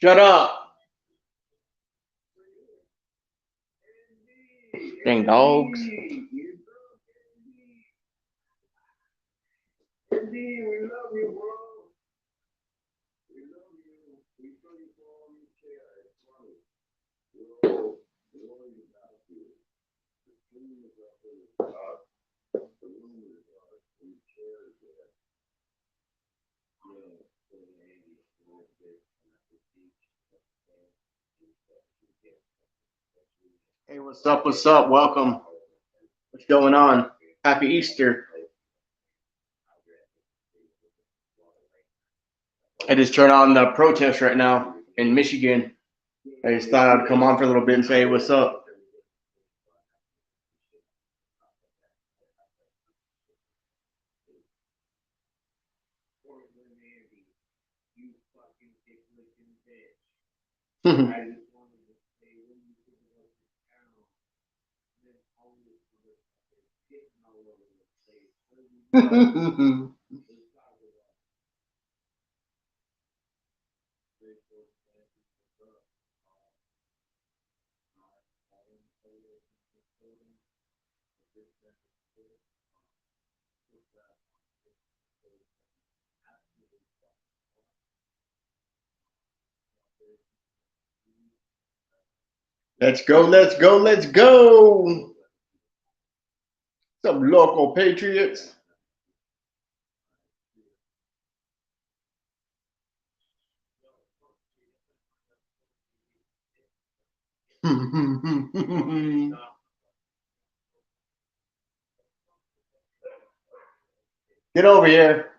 Shut up. Dang dogs. Hey, what's up? What's up? Welcome. What's going on? Happy Easter. I just turned on the protest right now in Michigan. I just thought I'd come on for a little bit and say, what's up? Let's go, let's go, let's go. Some local patriots. Get over here.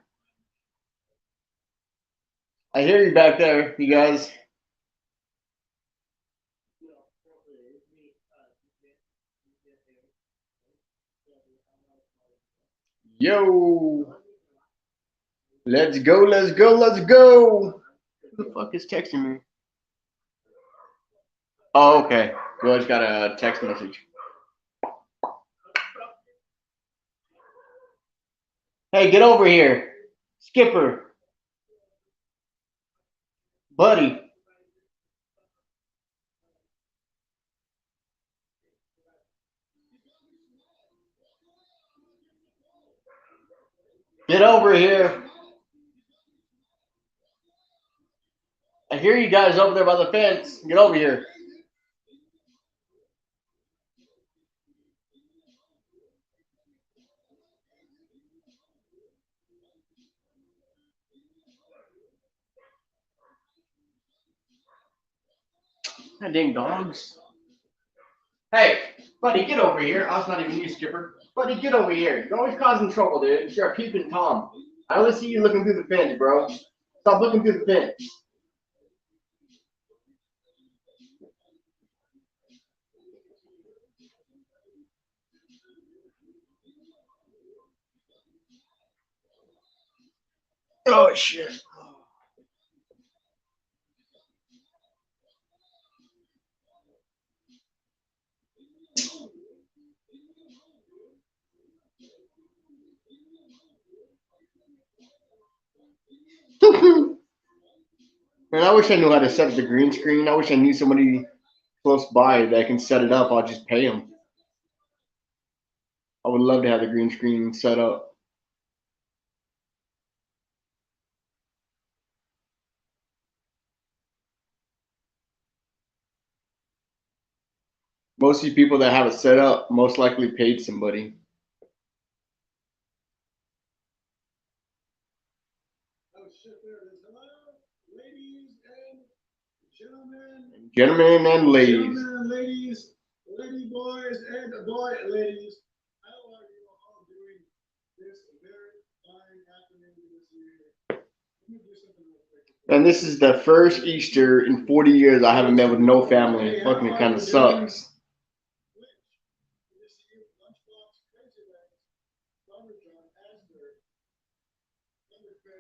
I hear you back there, you guys. Yo. Let's go, let's go, let's go. Who the fuck is texting me? Oh, okay. Well, I just got a text message. Hey, get over here. Skipper. Buddy. Get over here. I hear you guys over there by the fence. Get over here. God dang dogs. Hey, buddy, get over here. I was not even you, Skipper. Buddy, get over here. You're always causing trouble, dude. You're a peeping Tom. I only see you looking through the fence, bro. Stop looking through the fence. Oh, shit. Man, I wish I knew how to set up the green screen. I wish I knew somebody close by that can set it up. I'll just pay them. I would love to have the green screen set up. Most of the people that have it set up most likely paid somebody. Gentlemen and ladies. Gentlemen and ladies, lady boys and boy ladies, how are you all doing this very fine afternoon this evening? Let me do something real quick. And this is the first Easter in 40 years I haven't met with no family. Fucking it kind of sucks.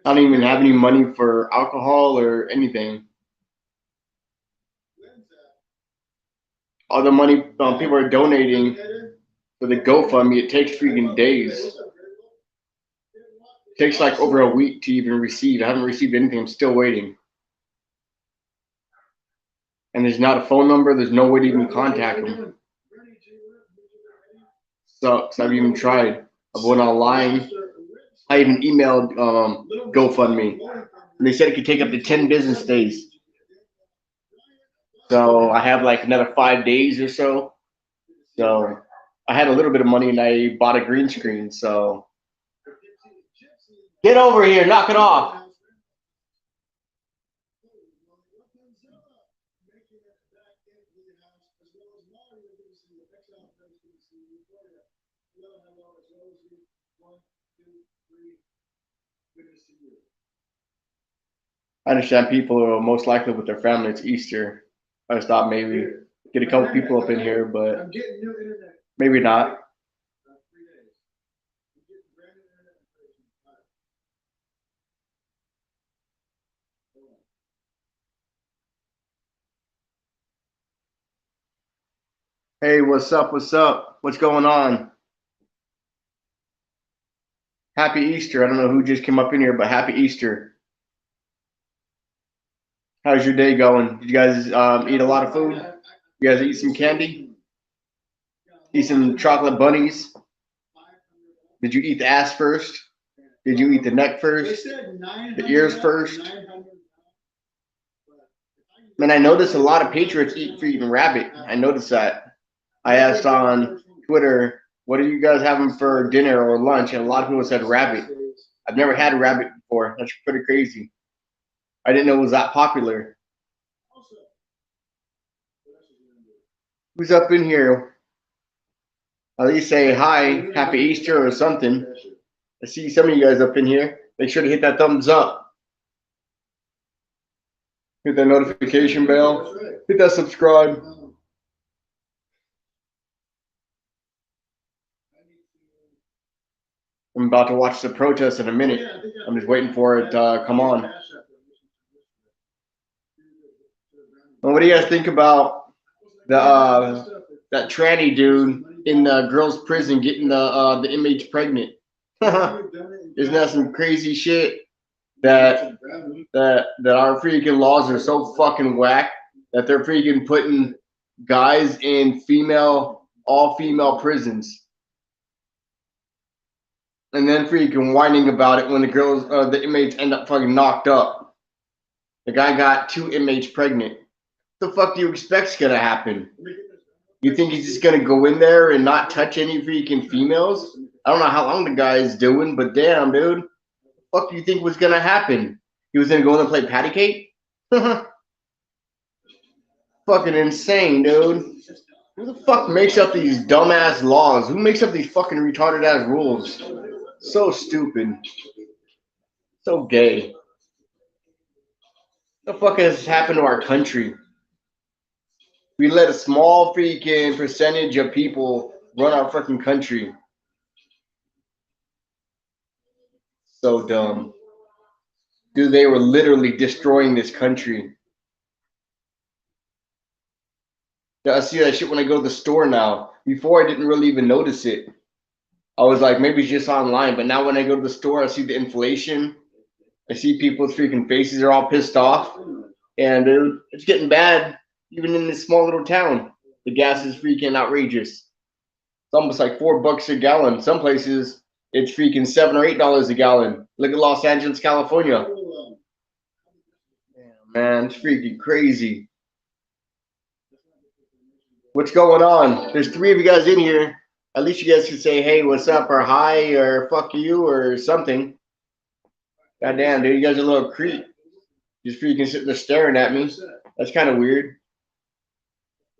I don't even have any money for alcohol or anything. All the money people are donating for the GoFundMe, it takes freaking days. It takes like over a week to even receive. I haven't received anything. I'm still waiting. and there's not a phone number. There's no way to even contact them. Sucks. I've even tried. I went online. I even emailed GoFundMe, and they said it could take up to 10 business days. So I have like another 5 days or so. So I had a little bit of money, and I bought a green screen. So get over here, knock it off. I understand people are most likely with their family. It's Easter. I just thought maybe get a couple people up in here, but maybe not. Hey, what's up? What's up? What's going on? Happy Easter. I don't know who just came up in here, but happy Easter. How's your day going? Did you guys eat a lot of food? You guys eat some candy? Eat some chocolate bunnies? Did you eat the ass first? Did you eat the neck first? The ears first? Man, I noticed a lot of patriots eat freaking rabbit. I noticed that. I asked on Twitter, what are you guys having for dinner or lunch? And a lot of people said rabbit. I've never had a rabbit before. That's pretty crazy. I didn't know it was that popular. Who's up in here? At least say hi, happy Easter or something. I see some of you guys up in here. Make sure to hit that thumbs up. Hit that notification bell. Hit that subscribe. I'm about to watch the protest in a minute. I'm just waiting for it to come on. Well, what do you guys think about the that tranny dude in the girls' prison getting the inmates pregnant? Isn't that some crazy shit? That our freaking laws are so fucking whack that they're freaking putting guys in all female prisons. And then freaking whining about it when the inmates end up fucking knocked up. The guy got 2 inmates pregnant. What the fuck do you expect's gonna happen? You think he's just gonna go in there and not touch any freaking females? I don't know how long the guy is doing, but damn, dude. What the fuck do you think was gonna happen? He was gonna go in and play patty cake? Fucking insane, dude. Who the fuck makes up these dumbass laws? Who makes up these fucking retarded ass rules? So stupid. So gay. What the fuck has happened to our country? We let a small freaking percentage of people run our fucking country. So dumb. Dude, they were literally destroying this country. Yeah, I see that shit when I go to the store now. Before I didn't really even notice it. I was like, maybe it's just online, but now when I go to the store, I see the inflation. I see people's freaking faces are all pissed off. And dude, it's getting bad, even in this small little town. The gas is freaking outrageous. It's almost like $4 a gallon. Some places, it's freaking $7 or $8 a gallon. Look at Los Angeles, California. Man, it's freaking crazy. What's going on? There's 3 of you guys in here. At least you guys can say, hey, what's up, or hi, or fuck you, or something. God damn, dude, you guys are a little creep. Just freaking sitting there staring at me. That's kind of weird.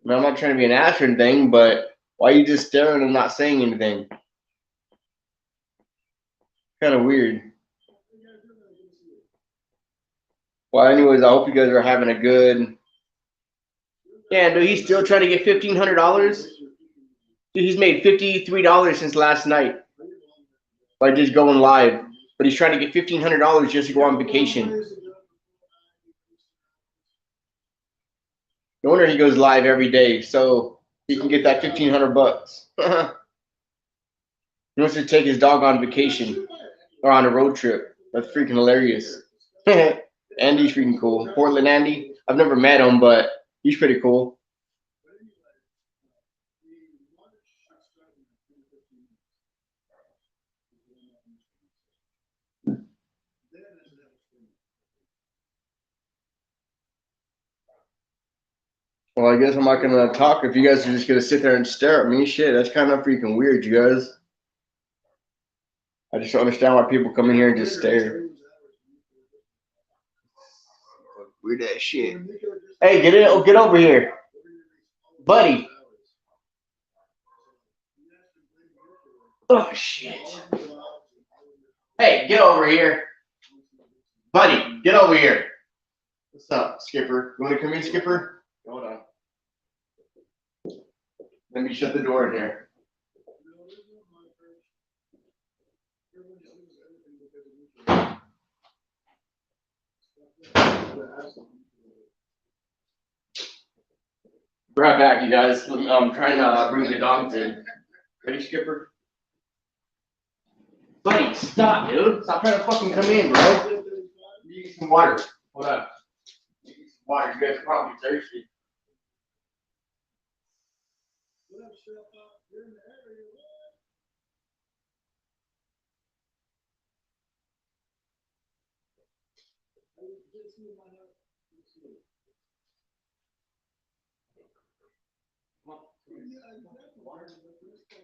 I mean, I'm not trying to be an ass or anything, but why are you just staring and not saying anything? Kind of weird. Well, anyways, I hope you guys are having a good... Yeah, dude, he's still trying to get $1,500? Dude, he's made $53 since last night by just going live. But he's trying to get $1,500 just to go on vacation. No wonder he goes live every day, so he can get that $1,500. He wants to take his dog on vacation or on a road trip. That's freaking hilarious. Andy's freaking cool. Portland Andy. I've never met him, but He's pretty cool. But anyway, the water should start in 10 to 15 minutes. Then I should have a swim. Well, I guess I'm not gonna talk if you guys are just gonna sit there and stare at me. Shit, that's kind of freaking weird, you guys. I just don't understand why people come in here and just stare. Weird ass shit. Hey, get over here, buddy. Oh shit. Hey, get over here, buddy. Get over here. What's up, Skipper? You want to come in, Skipper? Hold on. Let me shut the door in here. Be right back, you guys. I'm trying to bring the dogs in. Ready, Skipper? Buddy, stop, dude. Stop trying to fucking come in, bro. You need some water. Hold on. You need some water. You guys are probably thirsty.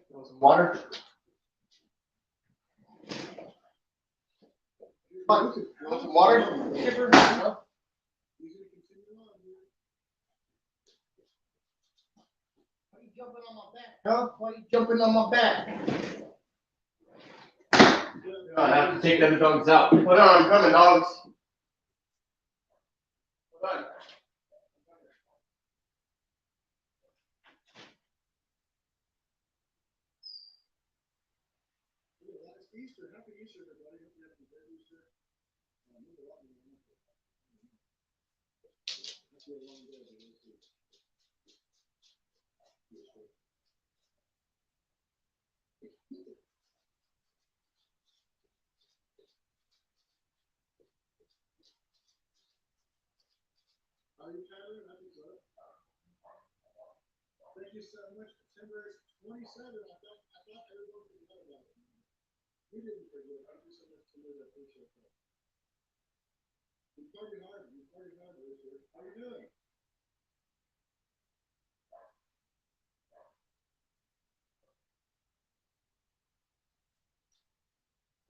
Want some water? Want some water? Skipper? No? Why are you jumping on my back? Huh? Why are you jumping on my back? I have to take them dogs out. Hold on, I'm coming, dogs. Hold on. Easter, happy Easter, everybody. Hope you have a great Easter. That's a long day, but we'll see. Are you Tyler? I think so. Thank you so much. September 27th. I thought everyone forgot about it. We didn't forget. Thank you so much to me. I appreciate that. You party hard. You party hard, Richard. How you doing?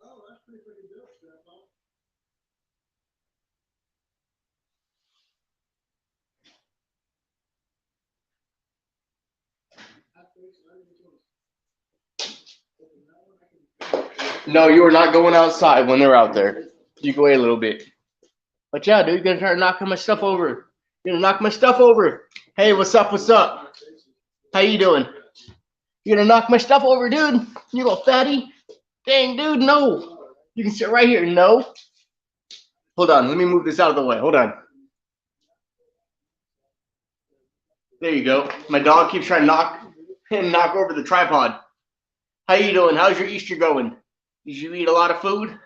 Oh, that's pretty freaking dope, Grandpa. No, you are not going outside when they're out there. You go away a little bit. Watch out, dude. You're gonna start knocking my stuff over. You're gonna knock my stuff over. Hey, what's up? What's up? How you doing? You're gonna knock my stuff over, dude. You little fatty. Dang, dude, no. You can sit right here. No. Hold on. Let me move this out of the way. Hold on. There you go. My dog keeps trying to knock over the tripod. How you doing? How's your Easter going? Did you eat a lot of food?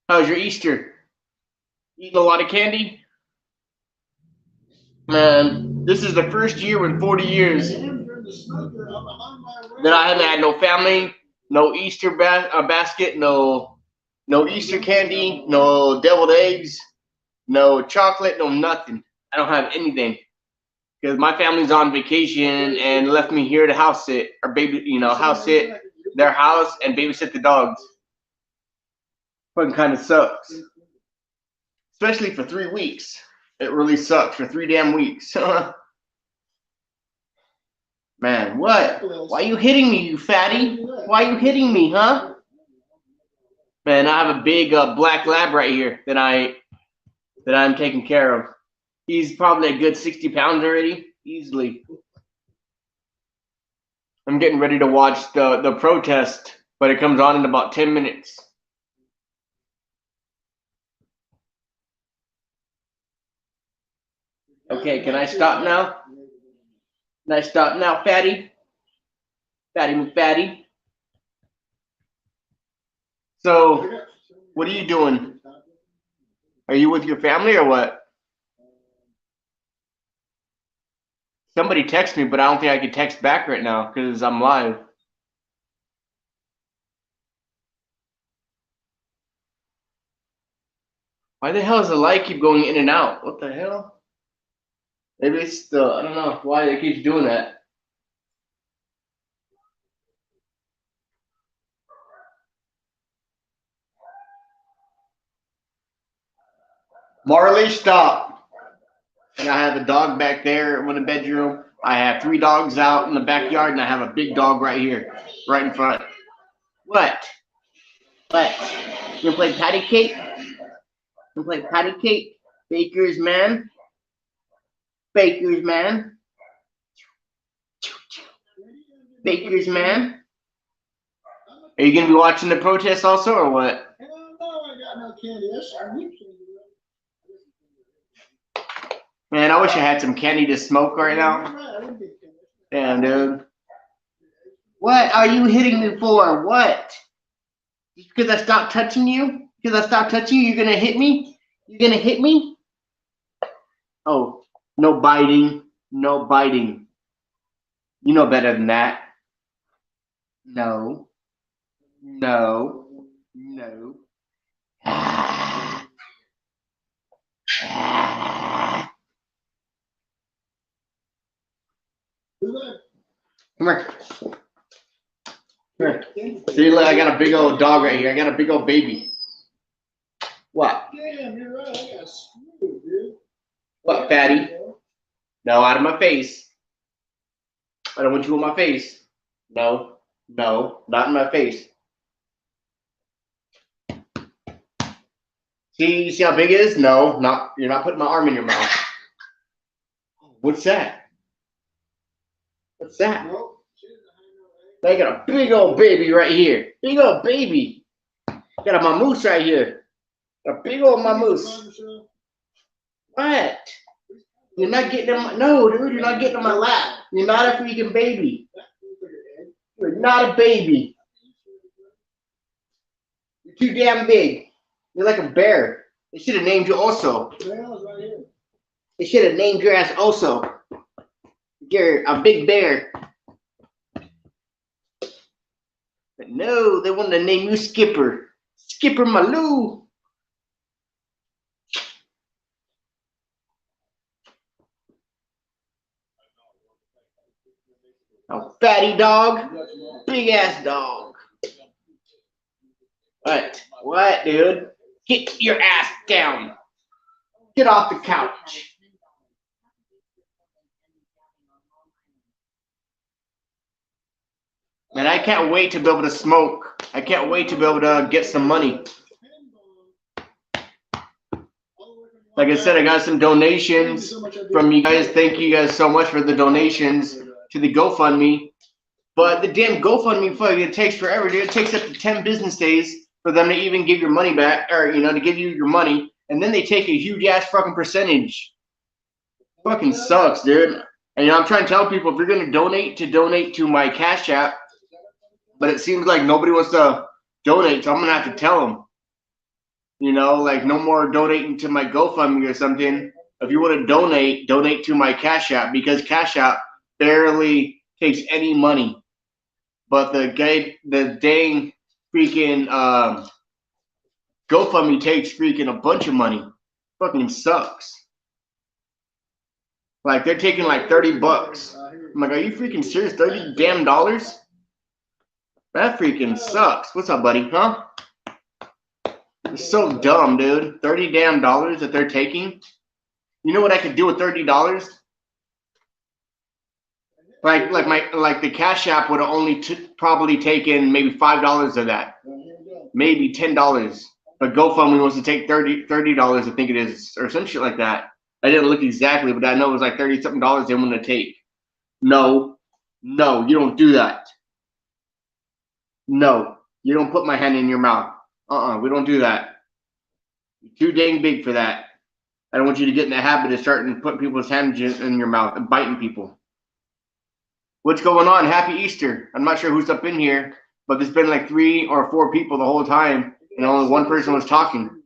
How's your Easter? Eating a lot of candy? Man, this is the first year in 40 years that I haven't had no family, no Easter basket, no Easter candy, no deviled eggs, no chocolate, no nothing. I don't have anything because my family's on vacation and left me here to house sit or house sit their house and babysit the dogs. Fucking kind of sucks, especially for 3 weeks. It really sucks for 3 damn weeks. Man, what? Why are you hitting me, you fatty? Why are you hitting me, huh? Man, I have a big black lab right here that I'm taking care of. He's probably a good 60 pounds already, easily. I'm getting ready to watch the protest, but it comes on in about 10 minutes. Okay, can I stop now? Can I stop now, fatty? Fatty McFatty. So, what are you doing? Are you with your family or what? Somebody text me, but I don't think I can text back right now because I'm live. Why the hell does the light keep going in and out? What the hell? Maybe it's the, I don't know why it keeps doing that. Marley, stop. And I have a dog back there in the bedroom. I have 3 dogs out in the backyard, and I have a big dog right here, right in front. What? What? You play patty cake? You play patty cake? Baker's man? Baker's man? Baker's man? Are you gonna be watching the protest also, or what? Hell no, I ain't got no candy. That's our new candy. Man, I wish I had some candy to smoke right now. Damn, dude. What are you hitting me for? What? Just because I stopped touching you? Because I stopped touching you, you're gonna hit me? You're gonna hit me? Oh, no biting. No biting. You know better than that. No. No. No. Come here. Come here. See, look, I got a big old dog right here. I got a big old baby. What? Damn, you're right. I got screwed, dude. What, fatty? No, out of my face. I don't want you in my face. No, no, not in my face. See, you see how big it is? No, not. You're not putting my arm in your mouth. What's that? What's that? I got a big old baby right here. Big old baby. Got a mamoose right here. A big old mamoose. What? You're not getting on my, no, dude, you're not getting on my lap. You're not a freaking baby. You're not a baby. You're too damn big. You're like a bear. They should have named you Oso. They should have named your ass Oso. You're a big bear. But no, they wanted to name you Skipper. Skipper Maloo. A fatty dog. Big ass dog. What, dude? Get your ass down. Get off the couch. Man, I can't wait to be able to smoke. I can't wait to be able to get some money. Like I said, I got some donations from you guys. Thank you guys so much for the donations to the GoFundMe. But the damn GoFundMe, fuck, it takes forever, dude. It takes up to 10 business days for them to even give your money back, or, you know, to give you your money. And then they take a huge ass fucking percentage. Fucking sucks, dude. And, you know, I'm trying to tell people, if you're going to donate to my Cash App. But it seems like nobody wants to donate, so I'm going to have to tell them. You know, like, no more donating to my GoFundMe or something. If you want to donate to my Cash App, because Cash App barely takes any money. But the dang freaking GoFundMe takes freaking a bunch of money. Fucking sucks. Like, they're taking like $30. I'm like, are you freaking serious? $30 damn dollars? That freaking sucks. What's up, buddy? Huh? It's so dumb, dude. $30 damn dollars that they're taking. You know what I could do with $30? Like the Cash App would have only probably taken maybe $5 of that, maybe $10. But GoFundMe wants to take $30, I think it is, or some shit like that. I didn't look exactly, but I know it was like $30 something they want to take. No, you don't do that. No, you don't put my hand in your mouth. We don't do that. You're too dang big for that. I don't want you to get in the habit of starting putting people's hands in your mouth and biting people. What's going on? Happy Easter. I'm not sure who's up in here, but there's been like 3 or 4 people the whole time, and only one person was talking.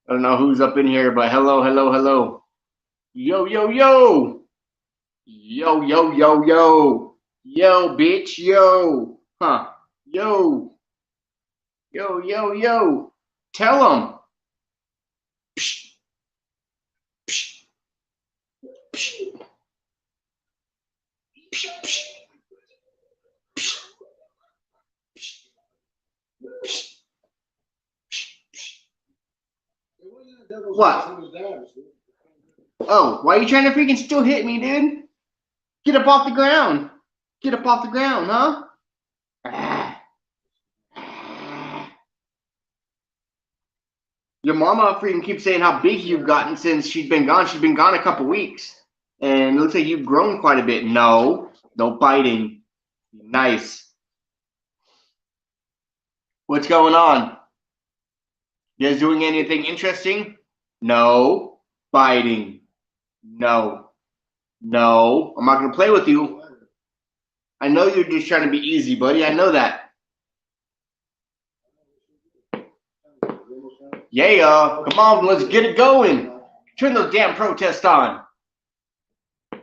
I don't know who's up in here, but hello, hello, hello. Yo, yo, yo. Yo, yo, yo, yo. Yo, bitch, yo. Huh. Yo. Yo, yo, yo. Tell them. Psh, psh, psh, psh, psh, psh, psh. What? Oh, why are you trying to freaking still hit me, dude? Get up off the ground. Get up off the ground, huh? Your mama freaking keeps saying how big you've gotten since she's been gone. She's been gone a couple weeks. And it looks like you've grown quite a bit. No biting. Nice. What's going on? You guys doing anything interesting? No biting. No. I'm not going to play with you. I know you're just trying to be easy, buddy. I know that. Yeah, come on, let's get it going. Turn those damn protests on.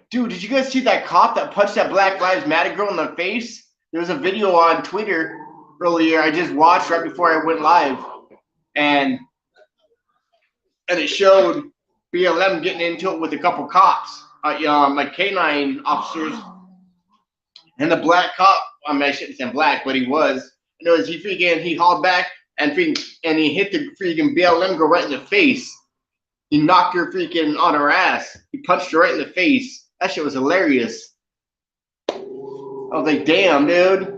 Dude, did you guys see that cop that punched that Black Lives Matter girl in the face? There was a video on Twitter earlier I just watched right before I went live. And it showed BLM getting into it with a couple cops, like canine officers. And the black cop, I mean, I shouldn't say black, but he was. He hauled back and he hit the freaking BLM girl right in the face. He knocked her freaking on her ass. He punched her right in the face. That shit was hilarious. I was like, damn, dude.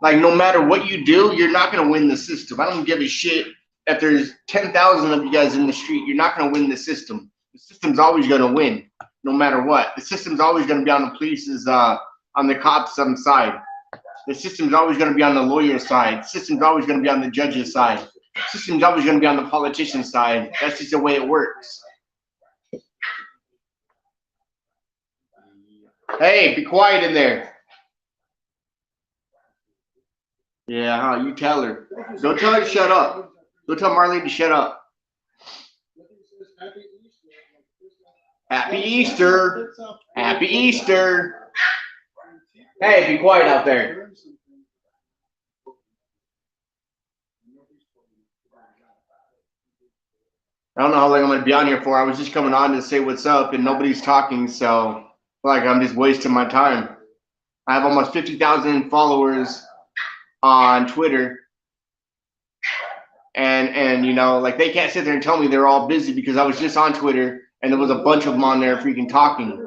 Like, no matter what you do, you're not going to win the system. I don't give a shit if there's 10,000 of you guys in the street. You're not going to win the system. The system's always going to win, no matter what. The system's always going to be on the police's, on the cops' side. The system's always going to be on the lawyer's side. The system's always going to be on the judge's side. The system's always going to be on the politician's side. That's just the way it works. Hey, be quiet in there. Yeah, huh? You tell her. Don't tell her to shut up. Don't tell Marlene to shut up. Happy Easter. Happy Easter. Hey, be quiet out there. I don't know how long I'm going to be on here for. I was just coming on to say what's up, and nobody's talking, so like I'm just wasting my time. I have almost 50,000 followers on Twitter, and you know, like they can't sit there and tell me they're all busy because I was just on Twitter and there was a bunch of them on there freaking talking,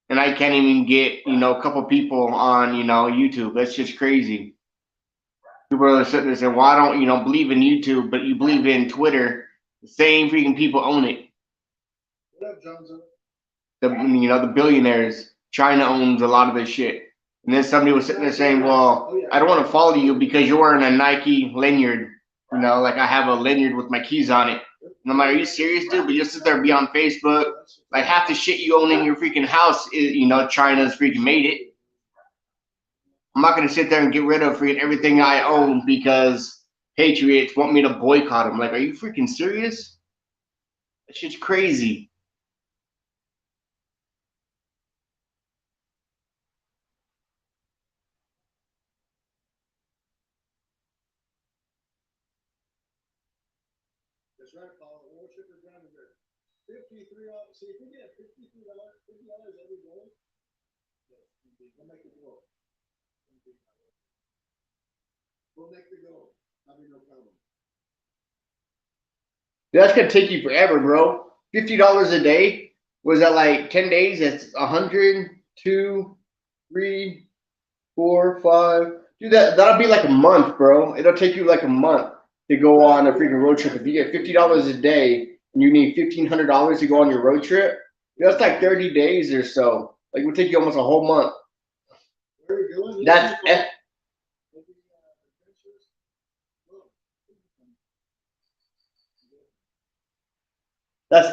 and I can't even get, you know, a couple people on, you know, YouTube. That's just crazy. People are sitting there saying, "Why don't you know believe in YouTube, but you believe in Twitter?" The same freaking people own it. What up, Johnson? The billionaires. China owns a lot of this shit. And then somebody was sitting there saying, well, I don't want to follow you because you're wearing a Nike lanyard. You know, like I have a lanyard with my keys on it. And I'm like, are you serious, dude? But you sit there and be on Facebook. Like half the shit you own in your freaking house is, you know, China's freaking made it. I'm not going to sit there and get rid of freaking everything I own because patriots want me to boycott them. Like, are you freaking serious? That shit's crazy. That's right, Paul. The worship is down here. $53. See, if we get $50 every day, we'll make it go. We'll make the go. I'll be no problem. That's gonna take you forever, bro. $50 a day. Was that like 10 days? That's 100, 2, 3, 4, 5. Dude, that'll be like a month, bro. It'll take you like a month to go on a freaking road trip. If you get $50 a day and you need $1,500 to go on your road trip, that's like 30 days or so. Like it would take you almost a whole month. Where are we going? That's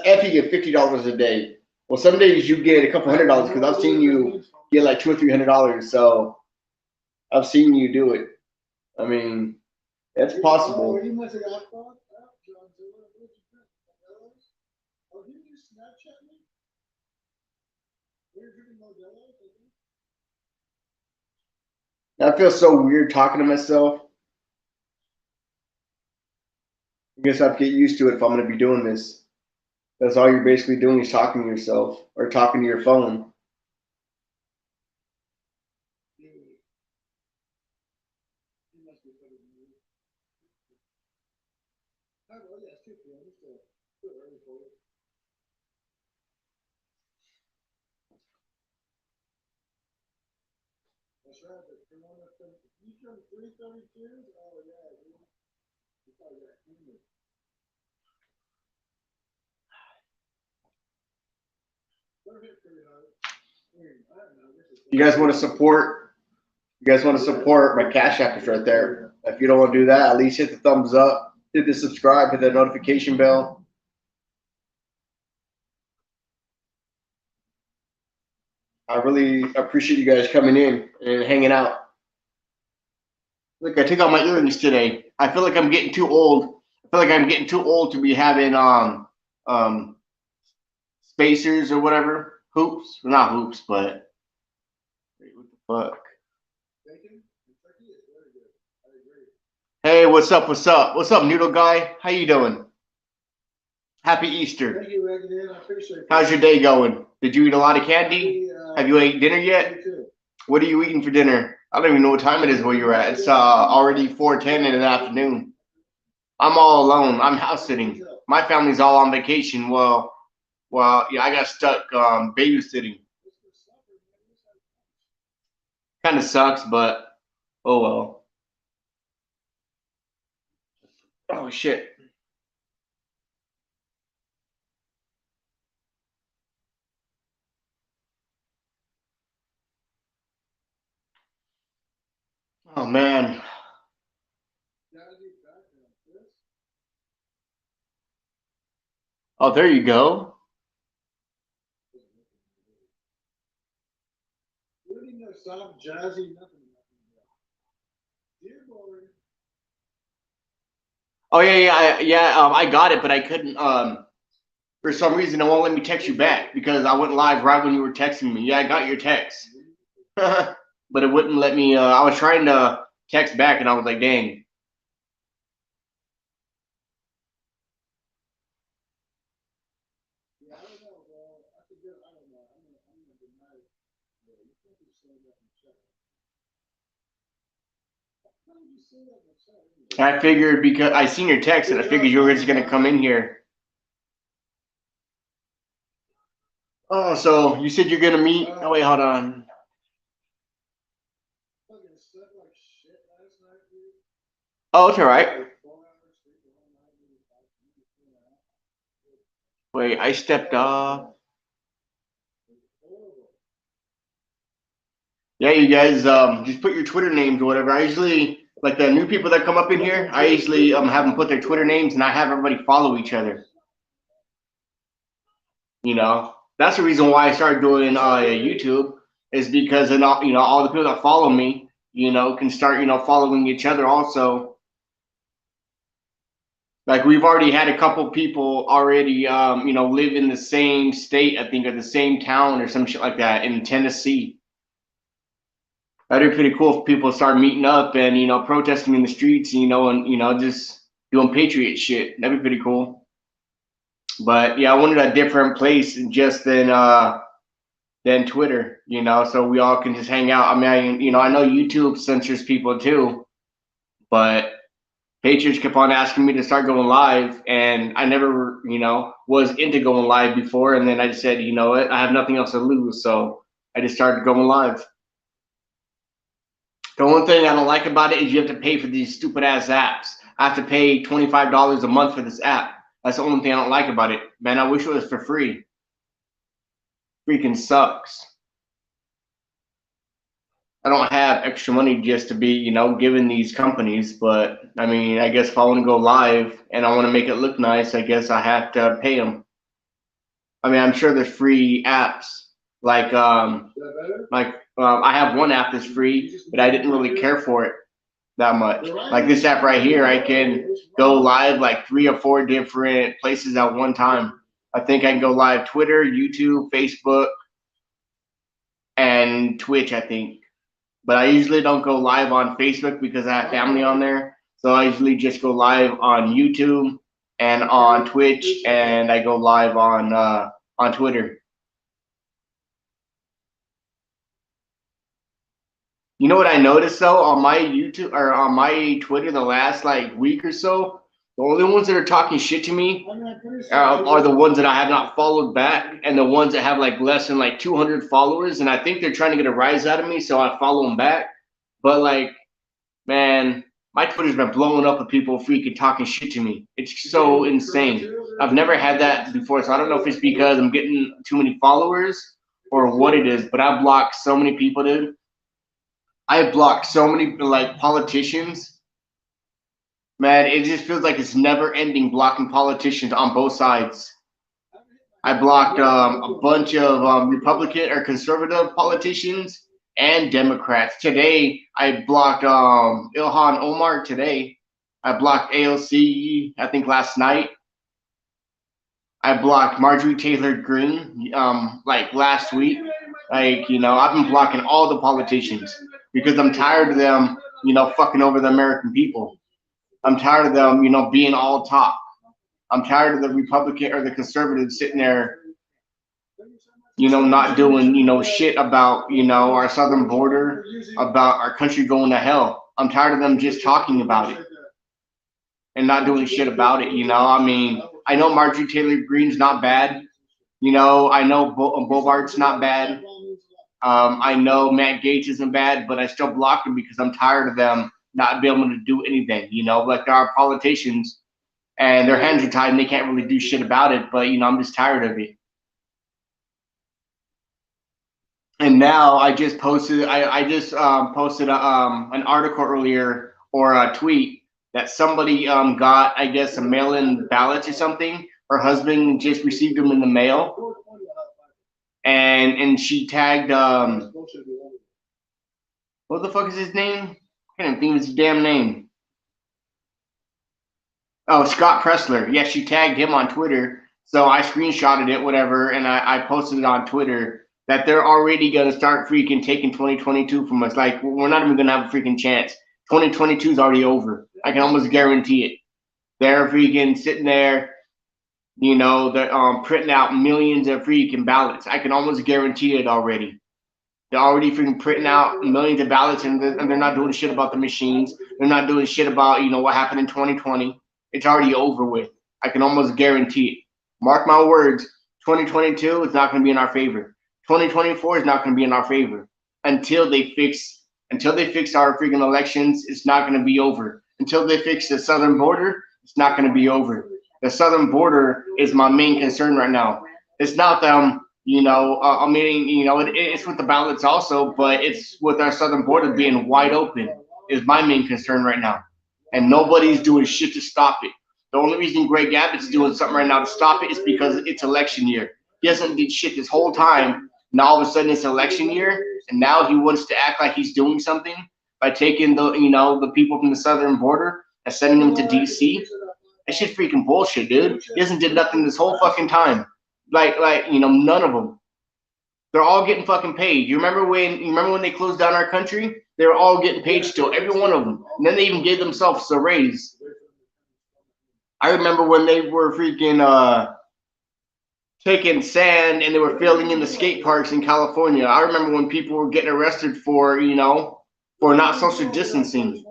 if you get $50 a day. Well, some days you get a couple $100 because I've seen you get like $200 or $300. So I've seen you do it. I mean, It's possible. Oh, he must have got fucked up, John. Oh, didn't you Snapchat me? We're drinking Modelo's, I think. I feel so weird talking to myself. I guess I have to get used to it if I'm going to be doing this. That's all you're basically doing is talking to yourself or talking to your phone. He must be putting me. Oh, well, yeah, it's 2 p.m. It's still early for it. That's right. But you come 3:32? Oh, yeah. You probably got humor. You guys want to support? You guys want to support? My Cash App is right there. If you don't want to do that, at least hit the thumbs up, hit the subscribe, hit the notification bell. I really appreciate you guys coming in and hanging out. Look, I took out my earrings today. I feel like I'm getting too old. I feel like I'm getting too old to be having spacers or whatever. Hoops. Well, not hoops, but wait, what the fuck? Hey, what's up? What's up? What's up, Noodle Guy? How you doing? Happy Easter. Thank you, Reggie. I appreciate it. How's your day going? Did you eat a lot of candy? Have you ate dinner yet? What are you eating for dinner? I don't even know what time it is where you're at. It's already 4:10 in the afternoon. I'm all alone. I'm house sitting. My family's all on vacation. Well, yeah, I got stuck babysitting. Kind of sucks, but oh well. Oh shit. Oh man. Oh, there you go. Soft, jazzy, nothing. Dearborn. Oh yeah. I got it, but I couldn't. For some reason, it won't let me text you back because I went live right when you were texting me. Yeah, I got your text, but it wouldn't let me. I was trying to text back, and I was like, dang. Yeah, I don't know. Well, I could get. I don't know. I'm gonna deny it. You can't be saying that in the chat. How would you say that in the chat? I figured because I seen your text, and I figured you were just gonna come in here. Oh, so you said you're gonna meet? Oh wait, hold on. Oh, it's all right. Wait, I stepped off. Yeah, you guys, just put your Twitter names or whatever. I usually like the new people that come up in here. I usually have them put their Twitter names, and I have everybody follow each other. You know, that's the reason why I started doing YouTube is because then all the people that follow me, can start following each other also. Like we've already had a couple people already live in the same state, I think, or the same town or some shit like that in Tennessee. That'd be pretty cool if people start meeting up and protesting in the streets, and just doing patriot shit. That'd be pretty cool. But yeah, I wanted a different place just than Twitter, so we all can just hang out. I mean, I know YouTube censors people too, but Patriots kept on asking me to start going live, and I never, was into going live before. And then I just said, you know what, I have nothing else to lose, so I just started going live. The one thing I don't like about it is you have to pay for these stupid ass apps. I have to pay $25 a month for this app. That's the only thing I don't like about it. Man, I wish it was for free. Freaking sucks. I don't have extra money just to be, giving these companies, but I mean, I guess if I want to go live and I want to make it look nice, I guess I have to pay them. I mean, I'm sure there's free apps like I have one app that's free, but I didn't really care for it that much. Like this app right here, I can go live like 3 or 4 different places at one time. I think I can go live Twitter, YouTube, Facebook, and Twitch, I think. But I usually don't go live on Facebook because I have family on there. So I usually just go live on YouTube and on Twitch, and I go live on Twitter. You know what I noticed though on my YouTube or on my Twitter the last like week or so, the only ones that are talking shit to me are the ones that I have not followed back, and the ones that have like less than like 200 followers, and I think they're trying to get a rise out of me, so I follow them back. But like, man, my Twitter's been blowing up with people freaking talking shit to me. It's so insane. I've never had that before, so I don't know if it's because I'm getting too many followers or what it is, but I blocked so many people, dude. I blocked so many like politicians. Man, it just feels like it's never ending blocking politicians on both sides. I blocked a bunch of Republican or conservative politicians and Democrats. Today, I blocked Ilhan Omar today. I blocked AOC, I think last night. I blocked Marjorie Taylor Greene like last week. Like, you know, I've been blocking all the politicians because I'm tired of them, you know, fucking over the American people. I'm tired of them, you know, being all talk. I'm tired of the Republican or the conservatives sitting there, you know, not doing, you know, shit about, you know, our southern border, about our country going to hell. I'm tired of them just talking about it and not doing shit about it, you know. I mean, I know Marjorie Taylor Greene's not bad. You know, I know Bobart's not bad. I know Matt Gaetz isn't bad, but I still block them because I'm tired of them not being able to do anything. You know, like there are politicians and their hands are tied and they can't really do shit about it. But you know, I'm just tired of it. And now I just posted. I just posted an article earlier or a tweet that somebody got, I guess, a mail-in ballots or something. Her husband just received them in the mail, and she tagged what the fuck is his name? I can't even think of his damn name. Oh, Scott Pressler. Yeah, she tagged him on Twitter. So I screenshotted it, whatever, and I posted it on Twitter that they're already gonna start freaking taking 2022 from us. Like we're not even gonna have a freaking chance. 2022 is already over. I can almost guarantee it. They're freaking sitting there, you know, they're printing out millions of freaking ballots. I can almost guarantee it already. They're already freaking printing out millions of ballots, and they're not doing shit about the machines. They're not doing shit about, you know, what happened in 2020. It's already over with. I can almost guarantee it. Mark my words, 2022 is not going to be in our favor. 2024 is not going to be in our favor until they fix our freaking elections. It's not going to be over until they fix the southern border. It's not going to be over. The southern border is my main concern right now. It's not them, you know. I mean, you know, it's with the ballots also, but it's with our southern border being wide open is my main concern right now, and nobody's doing shit to stop it. The only reason Greg Abbott's doing something right now to stop it is because it's election year. He hasn't did shit this whole time. Now all of a sudden it's election year, and now he wants to act like he's doing something by taking the, you know, the people from the southern border and sending them to DC. That shit's freaking bullshit, dude. He hasn't did nothing this whole fucking time. Like you know, none of them. They're all getting fucking paid. You remember when they closed down our country? They were all getting paid still, every one of them. And then they even gave themselves a raise. I remember when they were freaking taking sand and they were filling in the skate parks in California. I remember when people were getting arrested for, you know, for not social distancing.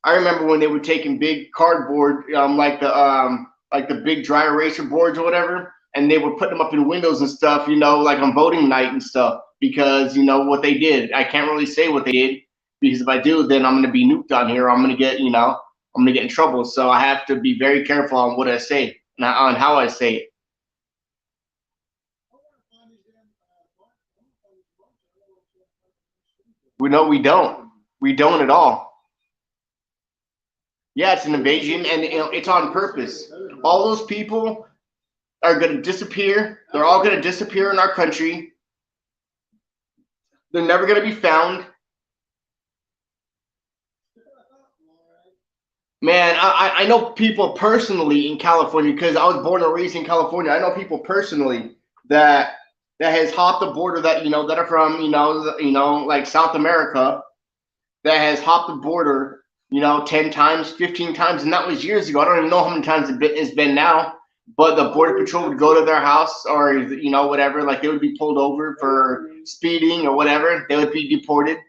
I remember when they were taking big cardboard, like the big dry eraser boards or whatever, and they were putting them up in windows and stuff, you know, like on voting night and stuff, because you know what they did. I can't really say what they did because if I do, then I'm gonna be nuked on here. I'm gonna get, you know, I'm gonna get in trouble. So I have to be very careful on what I say and on how I say it. We don't. We don't at all. Yeah, it's an invasion, and you know, it's on purpose. All those people are going to disappear. They're all going to disappear in our country. They're never going to be found. Man, I know people personally in California because I was born and raised in California. I know people personally that has hopped the border that that are from like South America that has hopped the border 10 times, 15 times, and that was years ago. I don't even know how many times it's been now. But the border patrol would go to their house or whatever, like they would be pulled over for speeding or whatever. They would be deported,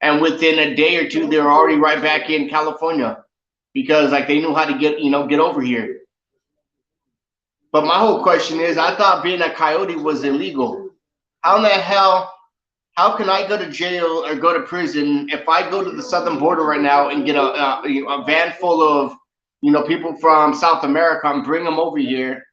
and within a day or two, they were already right back in California because like they knew how to get over here. But my whole question is, I thought being a coyote was illegal. How in the hell? How can I go to jail or go to prison if I go to the southern border right now and get a van full of people from South America and bring them over here,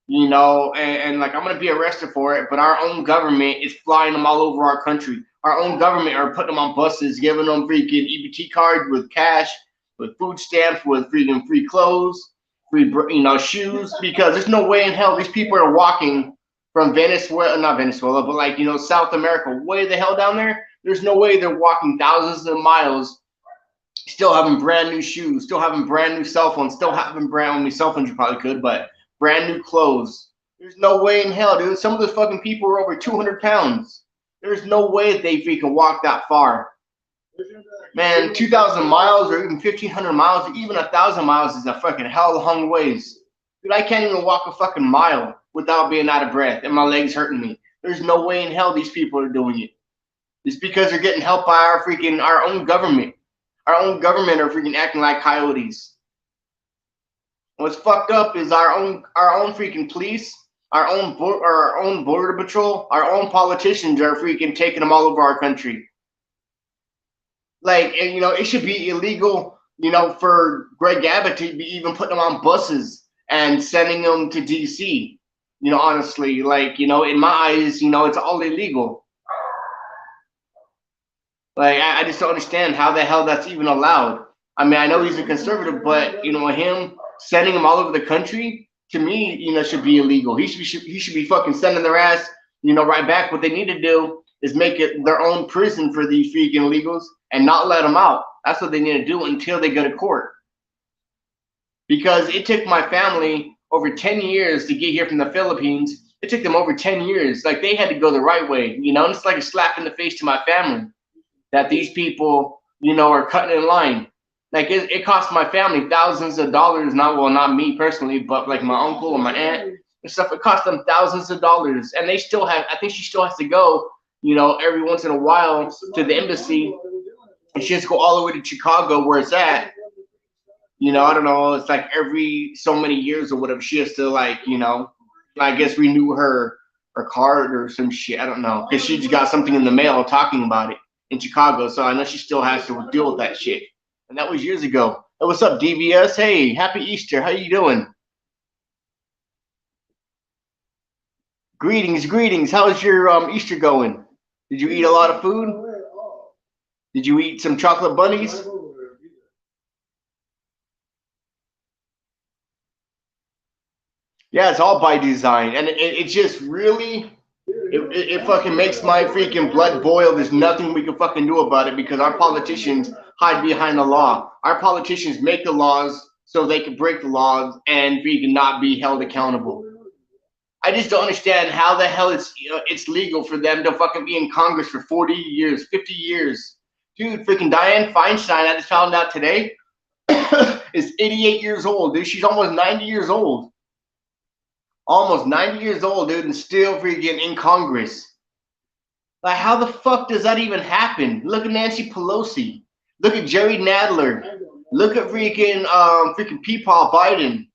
and like I'm gonna be arrested for it, but our own government is flying them all over our country. Our own government are putting them on buses, giving them freaking EBT cards with cash, with food stamps, with freaking free clothes, free shoes. Because there's no way in hell these people are walking from Venezuela, not Venezuela, but like South America, way the hell down there. There's no way they're walking thousands of miles, still having brand new shoes, still having brand new cell phones, still having brand new cell phones. You probably could, but brand new clothes. There's no way in hell, dude. Some of those fucking people are over 200 pounds. There's no way they freaking walk that far. Man, 2,000 miles or even 1,500 miles or even 1,000 miles is a fucking hell of a long ways. Dude, I can't even walk a fucking mile without being out of breath and my legs hurting me. There's no way in hell these people are doing it. It's because they're getting helped by our own government. Our own government are freaking acting like coyotes. What's fucked up is our own freaking police, our own border patrol, our own politicians are freaking taking them all over our country. Like, and, it should be illegal, for Greg Abbott to be even putting them on buses and sending them to DC. Honestly, like, in my eyes, it's all illegal. Like, I just don't understand how the hell that's even allowed. I mean, I know he's a conservative, but him sending them all over the country, to me, should be illegal. He should be fucking sending their ass, right back. What they need to do is make it their own prison for these freaking illegals and not let them out. That's what they need to do until they go to court. Because it took my family over 10 years to get here from the Philippines. It took them over 10 years. Like, they had to go the right way, and it's like a slap in the face to my family that these people, are cutting in line. Like, it cost my family thousands of dollars. Not me personally, but like my uncle and my aunt and stuff. It cost them thousands of dollars, and they still have. I think she still has to go, every once in a while to the embassy, and she has to go all the way to Chicago, where it's at. I don't know. It's like every so many years or whatever. She has to I guess renew her card or some shit. I don't know, because she just got something in the mail talking about it in Chicago. So I know she still has to deal with that shit. And that was years ago. Hey, what's up, DVS? Hey, happy Easter. How you doing? Greetings, greetings. How's your Easter going? Did you eat a lot of food? Did you eat some chocolate bunnies? Yeah, it's all by design, and it just really it fucking makes my freaking blood boil. There's nothing we can fucking do about it because our politicians hide behind the law. Our politicians make the laws so they can break the laws and freaking not be held accountable. I just don't understand how the hell it's legal for them to fucking be in Congress for 40 years, 50 years. Dude, freaking Dianne Feinstein, I just found out today, is 88 years old, dude. She's almost 90 years old. Almost 90 years old, dude, and still freaking in Congress. Like, how the fuck does that even happen? Look at Nancy Pelosi. Look at Jerry Nadler. Look at freaking Peepaw Biden.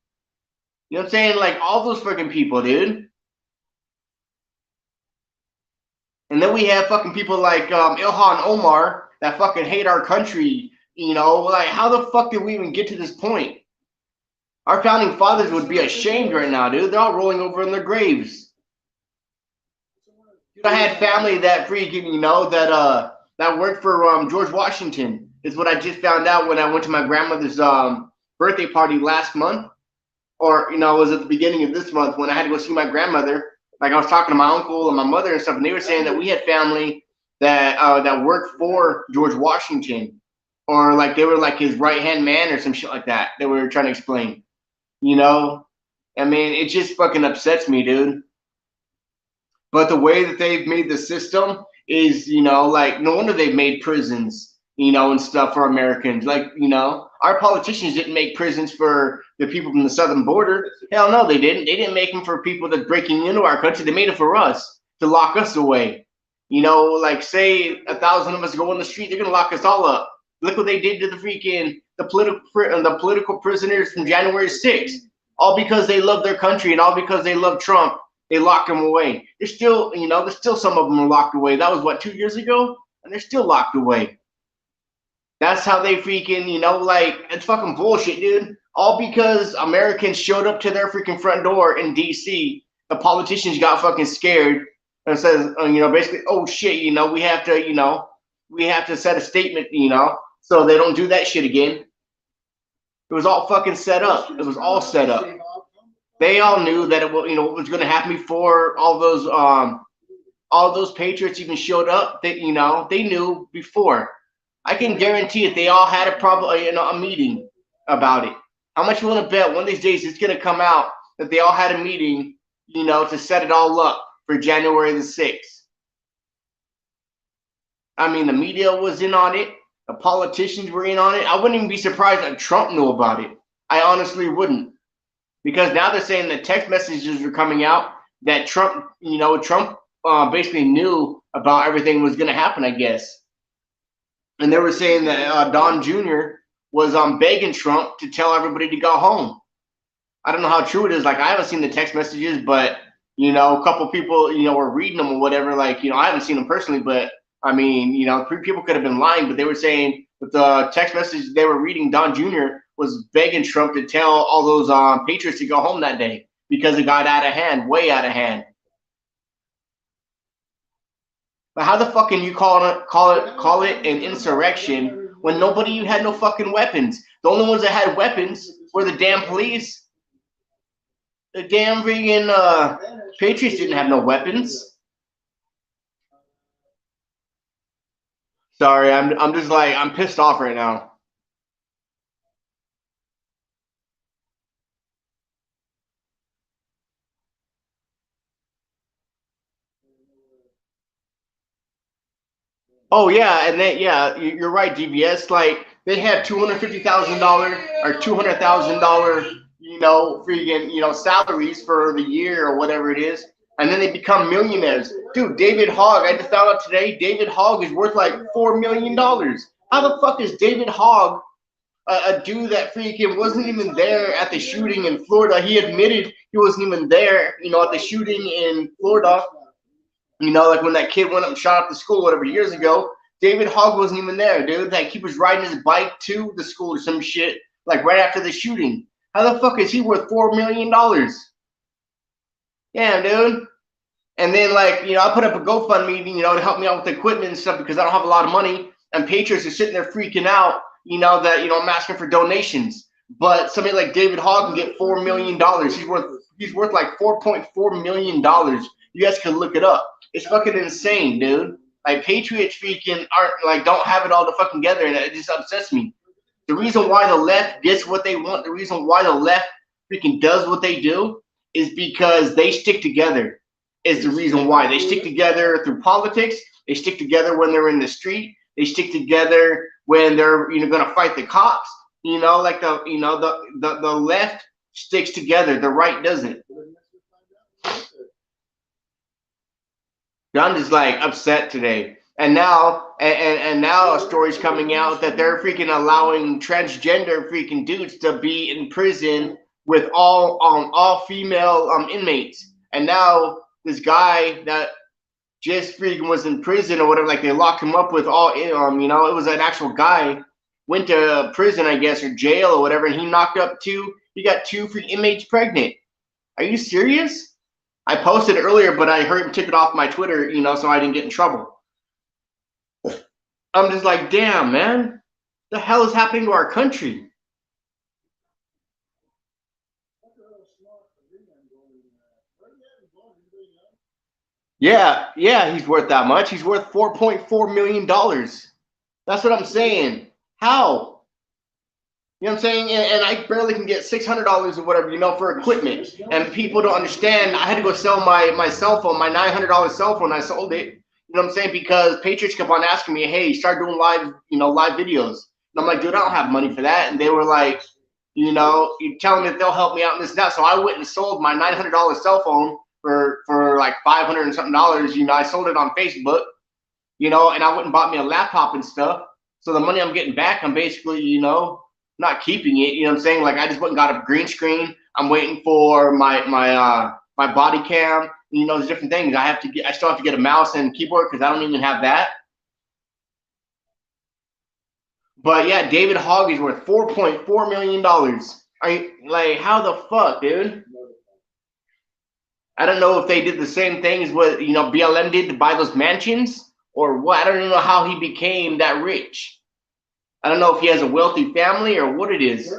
You know what I'm saying? Like, all those freaking people, dude. And then we have fucking people like Ilhan Omar that fucking hate our country. Like, how the fuck did we even get to this point? Our founding fathers would be ashamed right now, dude. They're all rolling over in their graves. Dude, I had family that freaking, that worked for George Washington. Is what I just found out when I went to my grandmother's birthday party last month. Or, it was at the beginning of this month when I had to go see my grandmother. Like, I was talking to my uncle and my mother and stuff, and they were saying that we had family that worked for George Washington. or like they were like his right hand man or some shit like that. They were trying to explain. You know, I mean, it just fucking upsets me, dude. But the way that they've made the system is, like no wonder they've made prisons, and stuff for Americans. Like, our politicians didn't make prisons for the people from the southern border. Hell no, they didn't. They didn't make them for people that's breaking into our country. They made it for us to lock us away. Like say 1,000 of us go on the street, they're gonna lock us all up. Look what they did to the political prisoners from January 6th, all because they love their country and all because they love Trump. They locked them away. There's still some of them are locked away. That was what, 2 years ago, and they're still locked away. That's how they freaking, like, it's fucking bullshit, dude. All because Americans showed up to their freaking front door in DC. The politicians got fucking scared and says, basically, oh shit, we have to set a statement, so they don't do that shit again. It was all fucking set up. It was all set up. They all knew that it was going to happen before all those patriots even showed up. They knew before. I can guarantee it. They all had a meeting about it. How much you want to bet one of these days it's going to come out that they all had a meeting, to set it all up for January the 6th. I mean, the media was in on it. The politicians were in on it. I wouldn't even be surprised that Trump knew about it. I honestly wouldn't. Because now they're saying that text messages are coming out that Trump basically knew about everything was going to happen, I guess. And they were saying that Don Jr. was begging Trump to tell everybody to go home. I don't know how true it is. Like, I haven't seen the text messages, but, a couple people, were reading them or whatever. Like, I haven't seen them personally, but, I mean, people could have been lying, but they were saying that the text message they were reading, Don Jr. was begging Trump to tell all those patriots to go home that day because it got out of hand, way out of hand. But how the fuck can you call it an insurrection when nobody had no fucking weapons? The only ones that had weapons were the damn police. The damn freaking patriots didn't have no weapons. Sorry, I'm just like, I'm pissed off right now. Oh yeah, and then you're right, DBS. Like they have $250,000 or $200,000, freaking, salaries for the year or whatever it is, and then they become millionaires. Dude, David Hogg, I just found out today, David Hogg is worth like $4 million. How the fuck is David Hogg a dude that freaking wasn't even there at the shooting in Florida? He admitted he wasn't even there, at the shooting in Florida. Like when that kid went up and shot up the school, whatever, years ago, David Hogg wasn't even there, dude. Like he was riding his bike to the school or some shit, like right after the shooting. How the fuck is he worth $4 million? Yeah, dude. And then like, I put up a GoFundMe, to help me out with the equipment and stuff because I don't have a lot of money. And patriots are sitting there freaking out, that, I'm asking for donations. But somebody like David Hogg can get $4 million. He's worth like $4.4 million. You guys can look it up. It's fucking insane, dude. Like patriots freaking don't have it all together, and it just upsets me. The reason why the left gets what they want, the reason why the left freaking does what they do, is because they stick together. Is the reason why they stick together through politics. They stick together when they're in the street. They stick together when they're gonna fight the cops. Like the left sticks together. The right doesn't. I'm just like upset today. And now a story's coming out that they're freaking allowing transgender freaking dudes to be in prison with all female inmates. And now this guy that just freaking was in prison or whatever, like they locked him up with all it was an actual guy, went to prison, I guess, or jail or whatever, and he got two free inmates pregnant. Are you serious? I posted it earlier, but I heard him took it off my Twitter, so I didn't get in trouble. I'm just like, damn, man. The hell is happening to our country? Yeah, he's worth that much. He's worth $4.4 million. That's what I'm saying. How? You know what I'm saying? And I barely can get $600 or whatever, you know, for equipment. And people don't understand. I had to go sell my cell phone, my $900 cell phone. I sold it. You know what I'm saying? Because Patriots kept on asking me, hey, start doing live, you know, live videos. And I'm like, dude, I don't have money for that. And they were like, you know, you tell them that they'll help me out in this and that. So I went and sold my $900 cell phone for like $500 and something dollars. You know, I sold it on Facebook, you know, and I went and bought me a laptop and stuff. So the money I'm getting back, I'm basically, you know, not keeping it. You know what I'm saying? Like I just went and got a green screen. I'm waiting for my body cam. You know, there's different things. I still have to get a mouse and keyboard because I don't even have that. But yeah, David Hogg is worth $4.4 million. Are you like, how the fuck, dude? I don't know if they did the same thing as what, you know, BLM did to buy those mansions or what. I don't even know how he became that rich. I don't know if he has a wealthy family or what it is.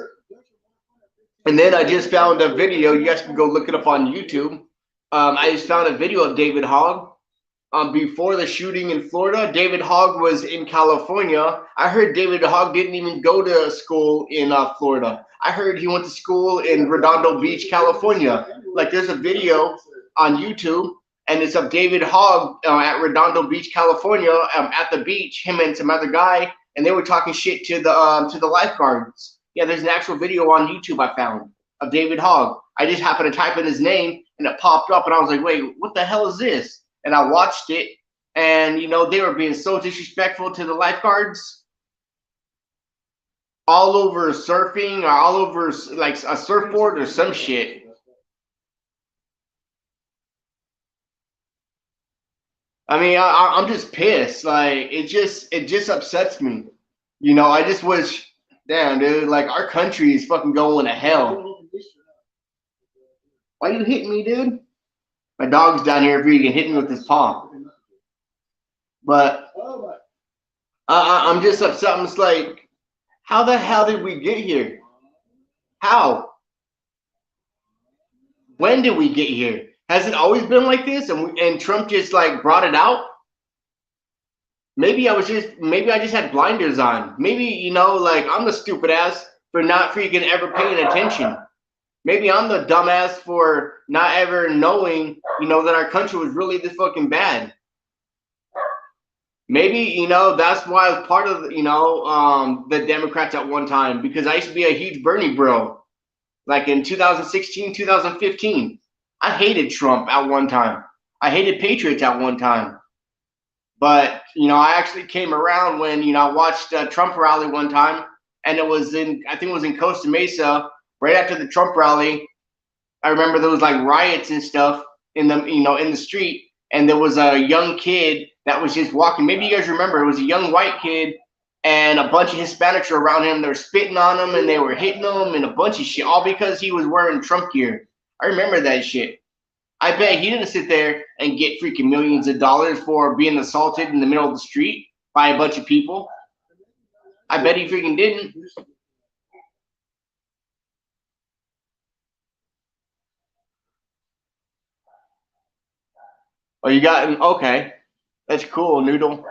And then I just found a video. You guys can go look it up on YouTube. I just found a video of David Hogg. Before the shooting in Florida, David Hogg was in California. I heard David Hogg didn't even go to school in Florida. I heard he went to school in Redondo Beach, California. Like there's a video on YouTube, and it's of David Hogg at Redondo Beach, California, at the beach, him and some other guy, and they were talking shit to the lifeguards. Yeah, there's an actual video on YouTube I found of David Hogg. I just happened to type in his name, and it popped up, and I was like, wait, what the hell is this? And I watched it, and you know they were being so disrespectful to the lifeguards, all over surfing or all over like a surfboard or some shit. I mean, I'm just pissed. Like it just upsets me. You know, I just wish, damn, dude, like our country is fucking going to hell. Why you hitting me, dude? My dog's down here freaking hitting me with his paw. But I'm just upset. I'm just like, how the hell did we get here? How? When did we get here? Has it always been like this? And Trump just like brought it out? Maybe I just had blinders on. Maybe, you know, like I'm the stupid ass for not freaking ever paying attention. Maybe I'm the dumbass for not ever knowing, you know, that our country was really this fucking bad. Maybe, you know, that's why I was part of, you know, the Democrats at one time, because I used to be a huge Bernie bro. Like in 2016, 2015. I hated Trump at one time. I hated Patriots at one time. But, you know, I actually came around when, you know, I watched a Trump rally one time, and it was I think it was in Costa Mesa, right after the Trump rally. I remember there was like riots and stuff in the, you know, in the street, and there was a young kid that was just walking. Maybe you guys remember, it was a young white kid, and a bunch of Hispanics were around him. They were spitting on him, and they were hitting him, and a bunch of shit, all because he was wearing Trump gear. I remember that shit. I bet he didn't sit there and get freaking millions of dollars for being assaulted in the middle of the street by a bunch of people. I bet he freaking didn't. Oh, you got him? Okay. That's cool, Noodle.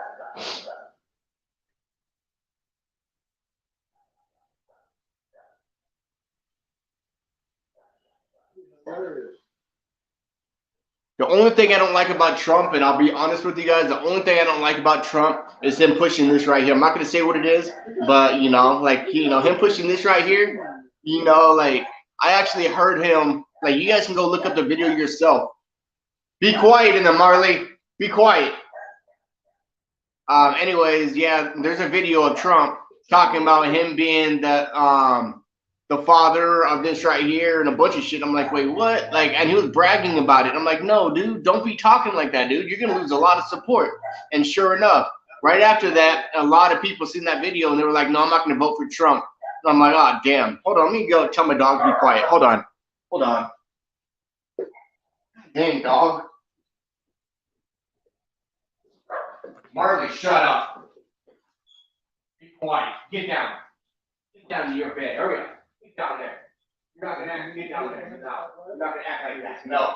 The only thing I don't like about Trump, and I'll be honest with you guys, the only thing I don't like about Trump is him pushing this right here. I'm not going to say what it is, but, you know, like, you know, him pushing this right here, you know, like, I actually heard him, like, you guys can go look up the video yourself. Be quiet in the Marley. Be quiet. Anyways, yeah, there's a video of Trump talking about him being the father of this right here and a bunch of shit. I'm like, wait, what? Like, and he was bragging about it. I'm like, no, dude, don't be talking like that, dude. You're gonna lose a lot of support. And sure enough, right after that, a lot of people seen that video and they were like, no, I'm not gonna vote for Trump. And I'm like, oh damn. Hold on, let me go tell my dog to be quiet. Hold on. Hold on. Dang, dog. Marley, shut up. Be quiet. Get down. Get down to your bed. Hurry up. Get down there. You're not gonna act. Get down there. No. You're not gonna act like that. No.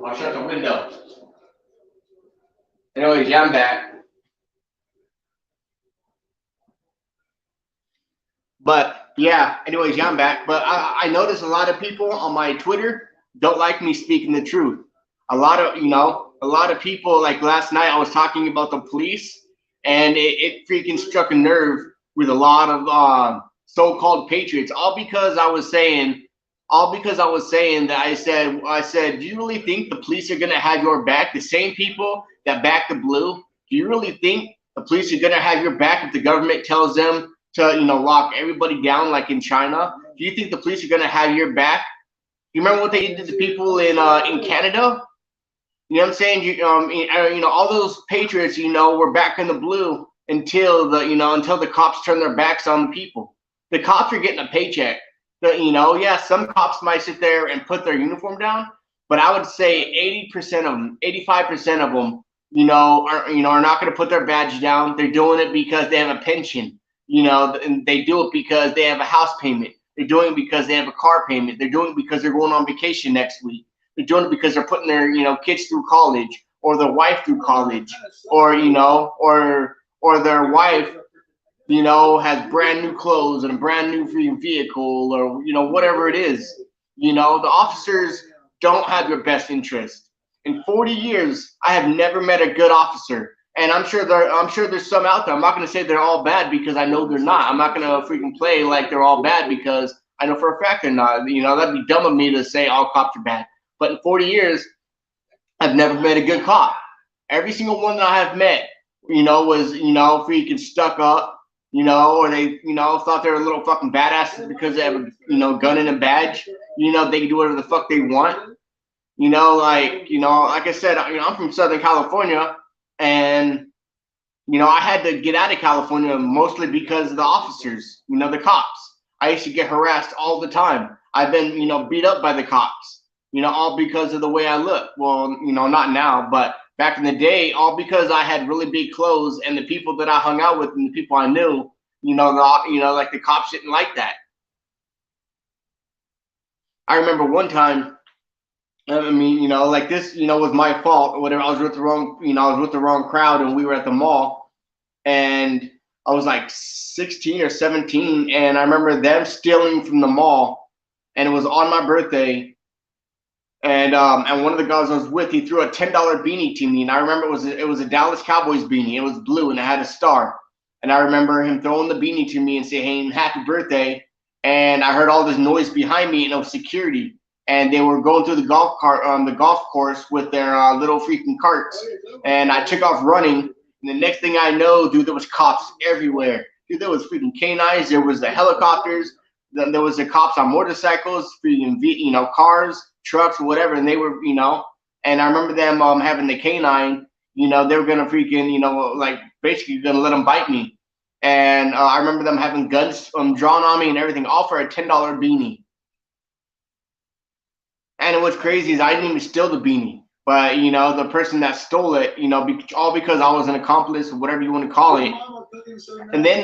I'll shut the window. Anyways, yeah, I'm back. But yeah, anyways, yeah, I'm back. But I notice a lot of people on my Twitter don't like me speaking the truth. A lot of people, like last night, I was talking about the police, and it freaking struck a nerve with a lot of so-called patriots, all because I was saying that I said, do you really think the police are gonna have your back? The same people that back the blue, do you really think the police are gonna have your back if the government tells them to, lock everybody down like in China? Do you think the police are gonna have your back? You remember what they did to the people in Canada? You know what I'm saying? All those patriots, were back in the blue until the cops turn their backs on the people. The cops are getting a paycheck. Yeah, some cops might sit there and put their uniform down, but I would say 80% of them, 85% of them, are not going to put their badge down. They're doing it because they have a pension. And they do it because they have a house payment. They're doing it because they have a car payment. They're doing it because they're going on vacation next week. They're doing it because they're putting their kids through college, or their wife through college, or or their wife has brand new clothes and a brand new vehicle, or whatever it is. The officers don't have your best interest. In 40 years, I have never met a good officer, and I'm sure there's some out there. I'm not going to say they're all bad because I know they're not. I'm not going to freaking play like they're all bad because I know for a fact they're not. That'd be dumb of me to say all cops are bad. But in 40 years, I've never met a good cop. Every single one that I have met, was, freaking stuck up, or they, thought they were little fucking badasses because they have a, gun and a badge. They can do whatever the fuck they want. Like I said, I'm from Southern California, and, I had to get out of California mostly because of the officers, the cops. I used to get harassed all the time. I've been, beat up by the cops. All because of the way I look. Well, not now, but back in the day, all because I had really big clothes, and the people that I hung out with and the people I knew, like the cops didn't like that. I remember one time, like this, was my fault or whatever. I was with the wrong crowd, and we were at the mall, and I was like 16 or 17, and I remember them stealing from the mall, and it was on my birthday. And one of the guys I was with, he threw a $10 beanie to me, and I remember it was a Dallas Cowboys beanie. It was blue and it had a star. And I remember him throwing the beanie to me and saying, "Hey, happy birthday!" And I heard all this noise behind me, and it was security. And they were going through the golf course with their little freaking carts. And I took off running. And the next thing I know, dude, there was cops everywhere. Dude, there was freaking canines. There was the helicopters. Then there was the cops on motorcycles, freaking cars, trucks, whatever, and they were, and I remember them having the canine, they were gonna freaking, like basically gonna let them bite me, and I remember them having guns drawn on me and everything, all for a $10 beanie. And what's crazy is I didn't even steal the beanie, but the person that stole it, all because I was an accomplice, or whatever you want to call it. And then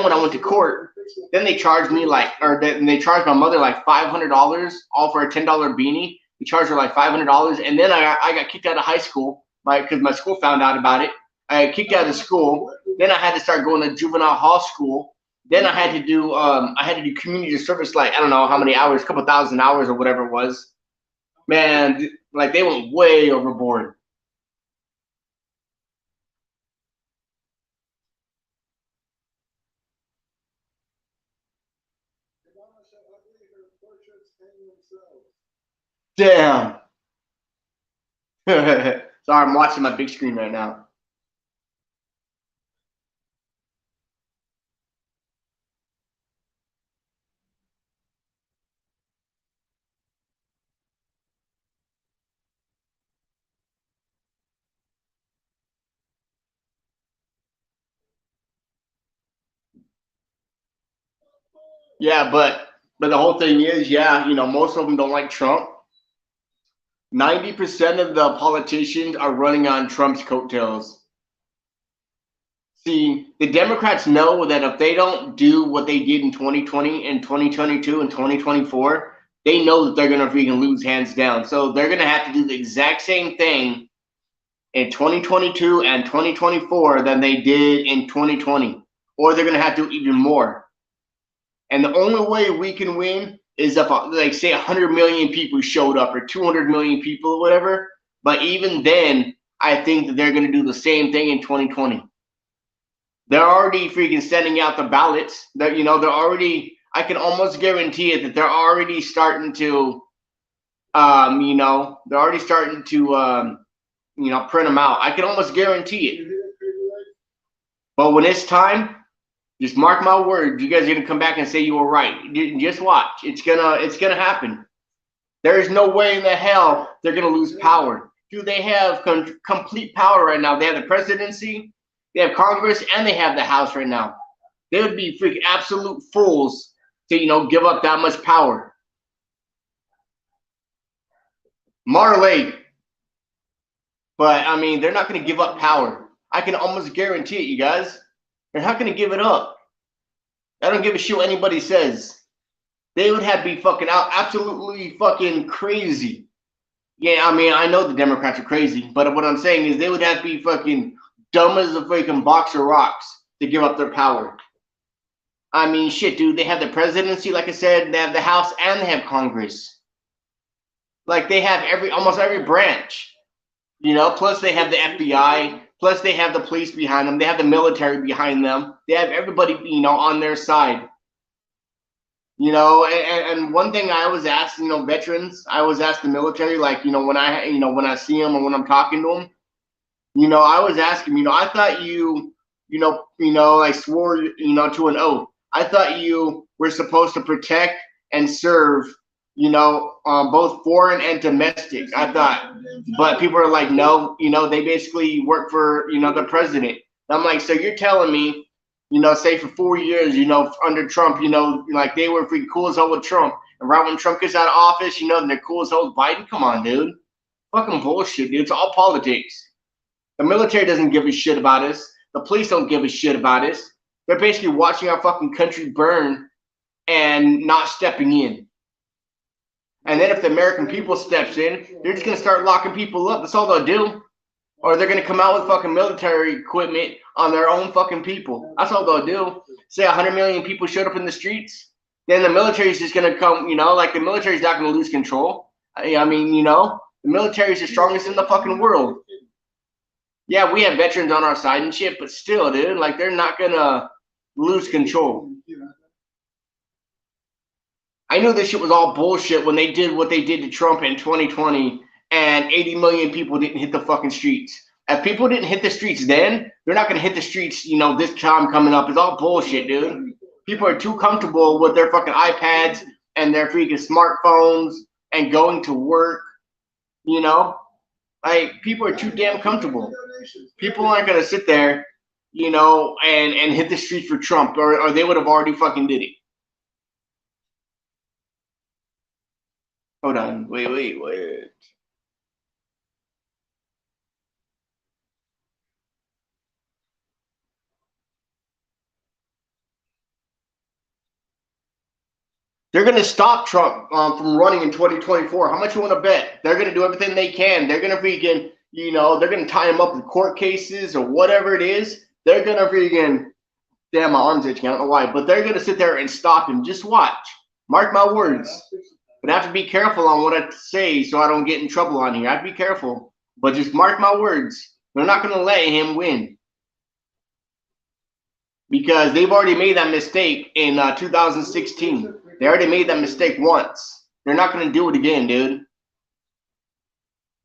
when I went to court, then they charged me they charged my mother like $500, all for a $10 beanie. We charged her like $500, and then I got kicked out of high school, because my school found out about it. I got kicked out of school. Then I had to start going to juvenile hall school. Then I had to do community service, like I don't know how many hours, a couple thousand hours or whatever it was. Man, like they went way overboard. Damn. Sorry, I'm watching my big screen right now. Yeah, but the whole thing is, yeah, most of them don't like Trump. 90% of the politicians are running on Trump's coattails. See, the Democrats know that if they don't do what they did in 2020 and 2022 and 2024, they know that they're going to freaking lose hands down. So they're going to have to do the exact same thing in 2022 and 2024 than they did in 2020, or they're going to have to do even more. And the only way we can win is if, like, say 100 million people showed up or 200 million people or whatever. But even then, I think that they're going to do the same thing in 2020. They're already freaking sending out the ballots. They're already, I can almost guarantee it that they're already starting to, they're already starting to, print them out. I can almost guarantee it. But when it's time, just mark my words, you guys are gonna come back and say you were right. Just watch. It's gonna happen. There is no way in the hell they're gonna lose power. Dude, they have complete power right now. They have the presidency, they have Congress, and they have the House right now. They would be freaking absolute fools to give up that much power. Marley. But I mean, they're not gonna give up power. I can almost guarantee it, you guys. They're not gonna give it up. I don't give a shit what anybody says. They would have to be fucking out, absolutely fucking crazy. Yeah, I mean, I know the Democrats are crazy, but what I'm saying is they would have to be fucking dumb as a freaking box of rocks to give up their power. I mean, shit, dude, they have the presidency, like I said, they have the House, and they have Congress. Like, they have almost every branch, plus they have the FBI, plus they have the police behind them, they have the military behind them, they have everybody, on their side. And one thing I always ask, veterans, I always ask the military, like, when I see them or when I'm talking to them, I always ask them, I thought I swore, to an oath. I thought you were supposed to protect and serve, both foreign and domestic. I thought, but people are like, no, they basically work for, the president. And I'm like, so you're telling me, say for 4 years, under Trump, like they were freaking cool as hell with Trump. And right when Trump gets out of office, they're cool as hell with Biden. Come on, dude. Fucking bullshit, dude. It's all politics. The military doesn't give a shit about us. The police don't give a shit about us. They're basically watching our fucking country burn and not stepping in. And then if the American people steps in, they're just going to start locking people up. That's all they'll do. Or they're going to come out with fucking military equipment on their own fucking people. That's all they'll do. Say 100 million people showed up in the streets, then the military is just going to come, like the military is not going to lose control. I mean, the military is the strongest in the fucking world. Yeah, we have veterans on our side and shit, but still, dude, like they're not going to lose control. I knew this shit was all bullshit when they did what they did to Trump in 2020 and 80 million people didn't hit the fucking streets. If people didn't hit the streets then, they're not going to hit the streets, this time coming up. It's all bullshit, dude. People are too comfortable with their fucking iPads and their freaking smartphones and going to work, Like, people are too damn comfortable. People aren't going to sit there, and hit the streets for Trump, or they would have already fucking did it. Hold on. Wait. They're going to stop Trump from running in 2024. How much you want to bet? They're going to do everything they can. They're going to freaking, they're going to tie him up with court cases or whatever it is. They're going to freaking, damn, my arm's itching. I don't know why. But they're going to sit there and stop him. Just watch. Mark my words. But I have to be careful on what I say so I don't get in trouble on here. I have to be careful. But just mark my words. They're not going to let him win. Because they've already made that mistake in 2016. They already made that mistake once. They're not going to do it again, dude.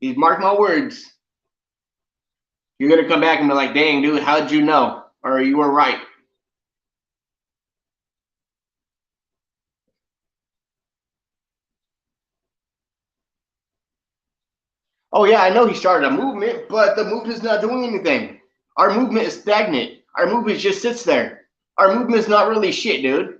You mark my words. You're going to come back and be like, dang, dude, how'd you know? Or you were right. Oh, yeah, I know he started a movement, but the movement's not doing anything. Our movement is stagnant. Our movement just sits there. Our movement's not really shit, dude.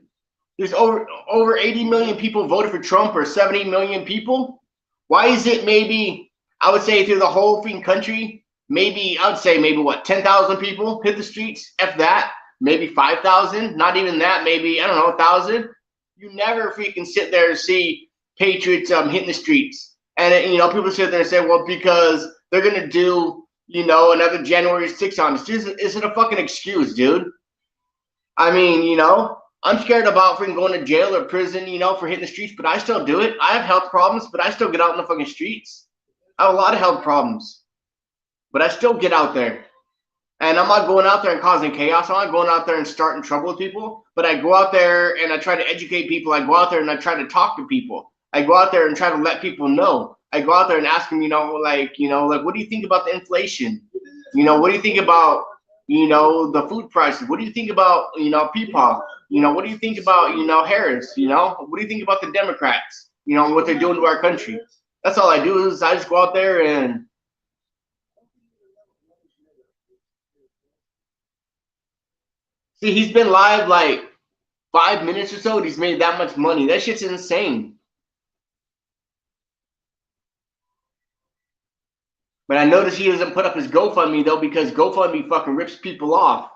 There's over 80 million people voted for Trump, or 70 million people. Why is it maybe, I would say through the whole freaking country, maybe, I would say maybe what, 10,000 people hit the streets? F that. Maybe 5,000, not even that, maybe, I don't know, 1,000. You never freaking sit there and see patriots hitting the streets. And, people sit there and say, well, because they're going to do, another January 6th on us. Is it a fucking excuse, dude? I mean, I'm scared about freaking going to jail or prison, you know, for hitting the streets, but I still do it. I have health problems, but I still get out in the fucking streets. I have a lot of health problems, but I still get out there. And I'm not going out there and causing chaos. I'm not going out there and starting trouble with people, but I go out there and I try to educate people. I go out there and I try to talk to people. I go out there and try to let people know. I go out there and ask them, like, what do you think about the inflation? What do you think about, the food prices? What do you think about, Peepaw? What do you think about, Harris? What do you think about the Democrats? What they're doing to our country? That's all I do is I just go out there and see, he's been live like 5 minutes or so, and he's made that much money. That shit's insane. But I noticed he doesn't put up his GoFundMe though, because GoFundMe fucking rips people off.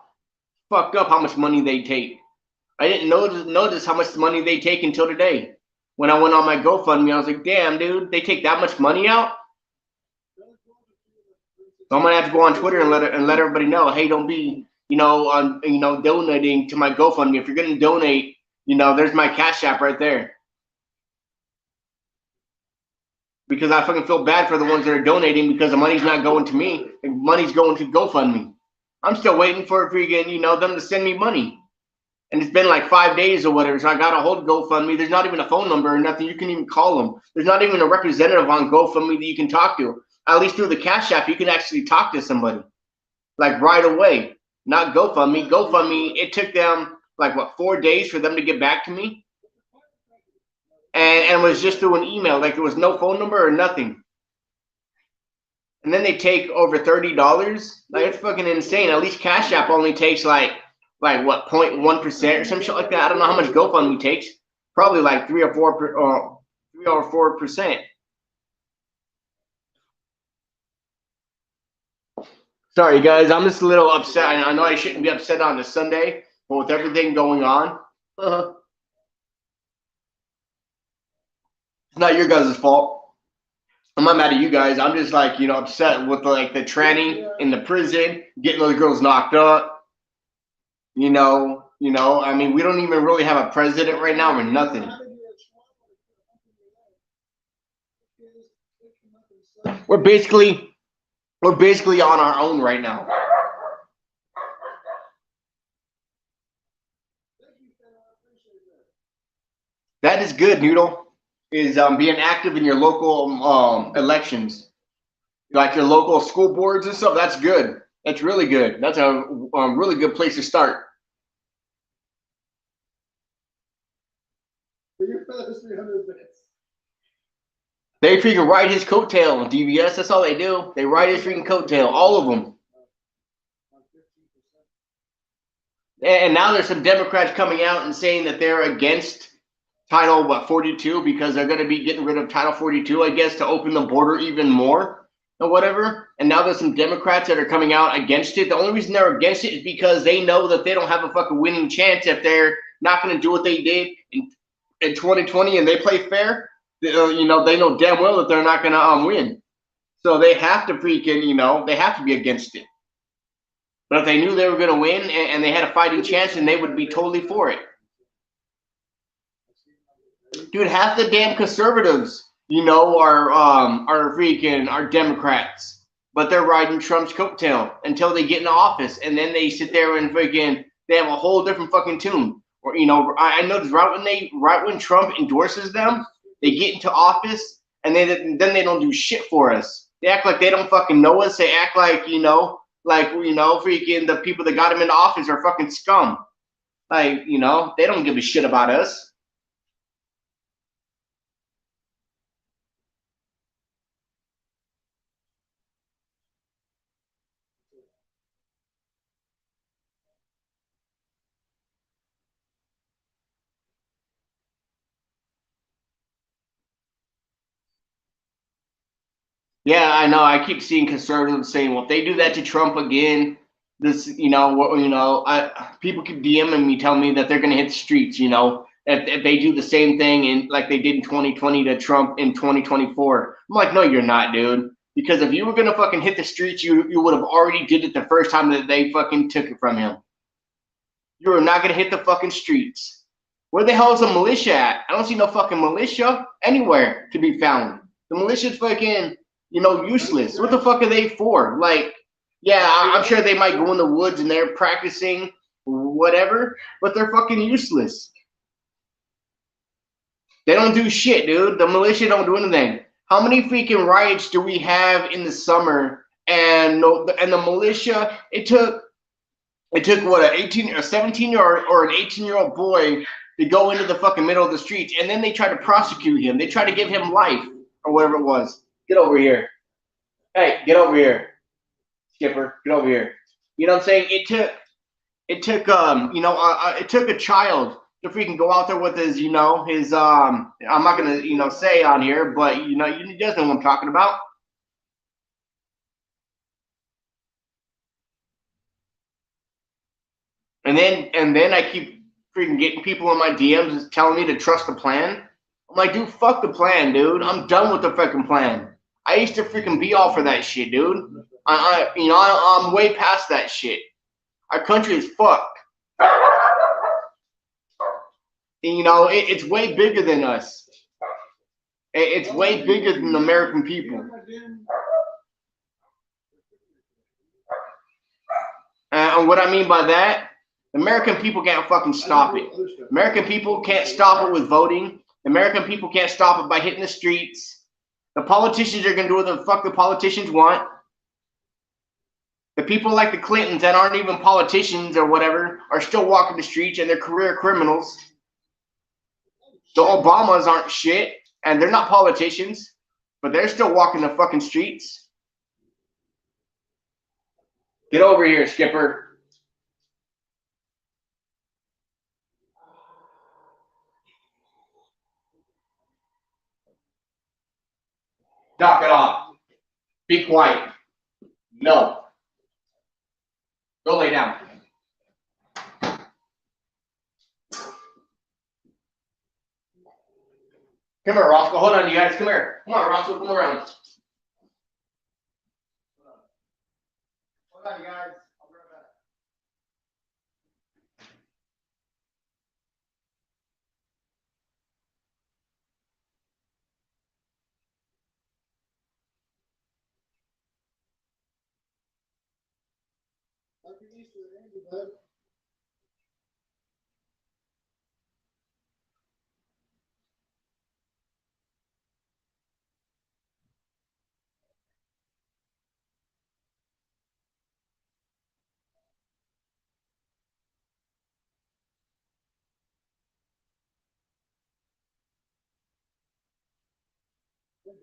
Fucked up how much money they take. I didn't notice how much money they take until today. When I went on my GoFundMe, I was like, damn, dude, they take that much money out? So I'm gonna have to go on Twitter and let everybody know, hey, don't be, donating to my GoFundMe. If you're gonna donate, there's my Cash App right there. Because I fucking feel bad for the ones that are donating because the money's not going to me. The money's going to GoFundMe. I'm still waiting for freaking, them to send me money. And it's been like 5 days or whatever. So I got a hold of GoFundMe. There's not even a phone number or nothing. You can even call them. There's not even a representative on GoFundMe that you can talk to. At least through the Cash App, you can actually talk to somebody. Like right away. Not GoFundMe. GoFundMe, it took them like, 4 days for them to get back to me? And it was just through an email. Like there was no phone number or nothing. And then they take over $30. Like it's fucking insane. At least Cash App only takes like what, 0.1% or some shit like that. I don't know how much GoFundMe takes. Probably like 3 or 4%. Sorry guys, I'm just a little upset. I know I shouldn't be upset on a Sunday, but with everything going on, it's not your guys' fault. I'm not mad at you guys. I'm just like, upset with like the tranny in the prison, getting those girls knocked up. I mean, we don't even really have a president right now or nothing. We're basically on our own right now. That is good, Noodle. Is being active in your local elections, like your local school boards and stuff. That's good. That's really good. That's a really good place to start. They freaking ride his coattail on DBS. That's all they do. They ride his freaking coattail. All of them. And now there's some Democrats coming out and saying that they're against Title 42 because they're going to be getting rid of Title 42, I guess, to open the border even more or whatever. And now there's some Democrats that are coming out against it. The only reason they're against it is because they know that they don't have a fucking winning chance if they're not going to do what they did in 2020 and they play fair. They know damn well that they're not going to win. So they have to freaking, they have to be against it. But if they knew they were going to win and they had a fighting chance, then they would be totally for it. Dude, half the damn conservatives, are Democrats, but they're riding Trump's coattail until they get into office, and then they sit there and freaking they have a whole different fucking tune. Or I noticed right when Trump endorses them, they get into office, and then they don't do shit for us. They act like they don't fucking know us. They act like freaking the people that got him into office are fucking scum. Like they don't give a shit about us. Yeah, I know. I keep seeing conservatives saying, "Well, if they do that to Trump again, this, people keep DMing me, telling me that they're going to hit the streets. If they do the same thing in like they did in 2020 to Trump in 2024." I'm like, no, you're not, dude. Because if you were going to fucking hit the streets, you would have already did it the first time that they fucking took it from him. You are not gonna hit the fucking streets. Where the hell is the militia at? I don't see no fucking militia anywhere to be found. The militia's fucking, useless. What the fuck are they for? Like, yeah, I'm sure they might go in the woods and they're practicing whatever, but they're fucking useless. They don't do shit, dude. The militia don't do anything. How many freaking riots do we have in the summer? And the militia, it took what, a 17 or an 18-year-old boy to go into the fucking middle of the streets, and then they tried to prosecute him. They tried to give him life or whatever it was. Get over here. Hey, get over here. Skipper, get over here. You know what I'm saying? It took it took a child to freaking go out there with his I'm not gonna say on here, but you just know what I'm talking about. And then I keep freaking getting people in my DMs telling me to trust the plan. I'm like, dude, fuck the plan, dude. I'm done with the fucking plan. I used to freaking be all for that shit, dude. I'm way past that shit. Our country is fucked. It's way bigger than us. It's way bigger than the American people. And what I mean by that, American people can't fucking stop it. American people can't stop it with voting. American people can't stop it by hitting the streets. The politicians are going to do what the fuck the politicians want. The people like the Clintons that aren't even politicians or whatever are still walking the streets and they're career criminals. The Obamas aren't shit and they're not politicians, but they're still walking the fucking streets. Get over here, Skipper. Knock it off. Be quiet. No. Go lay down. Come here, Roscoe. Hold on, you guys. Come here. Come on, Roscoe. Come around. Hold on, you guys. I'll be right back. Happy Easter, Andy, bud.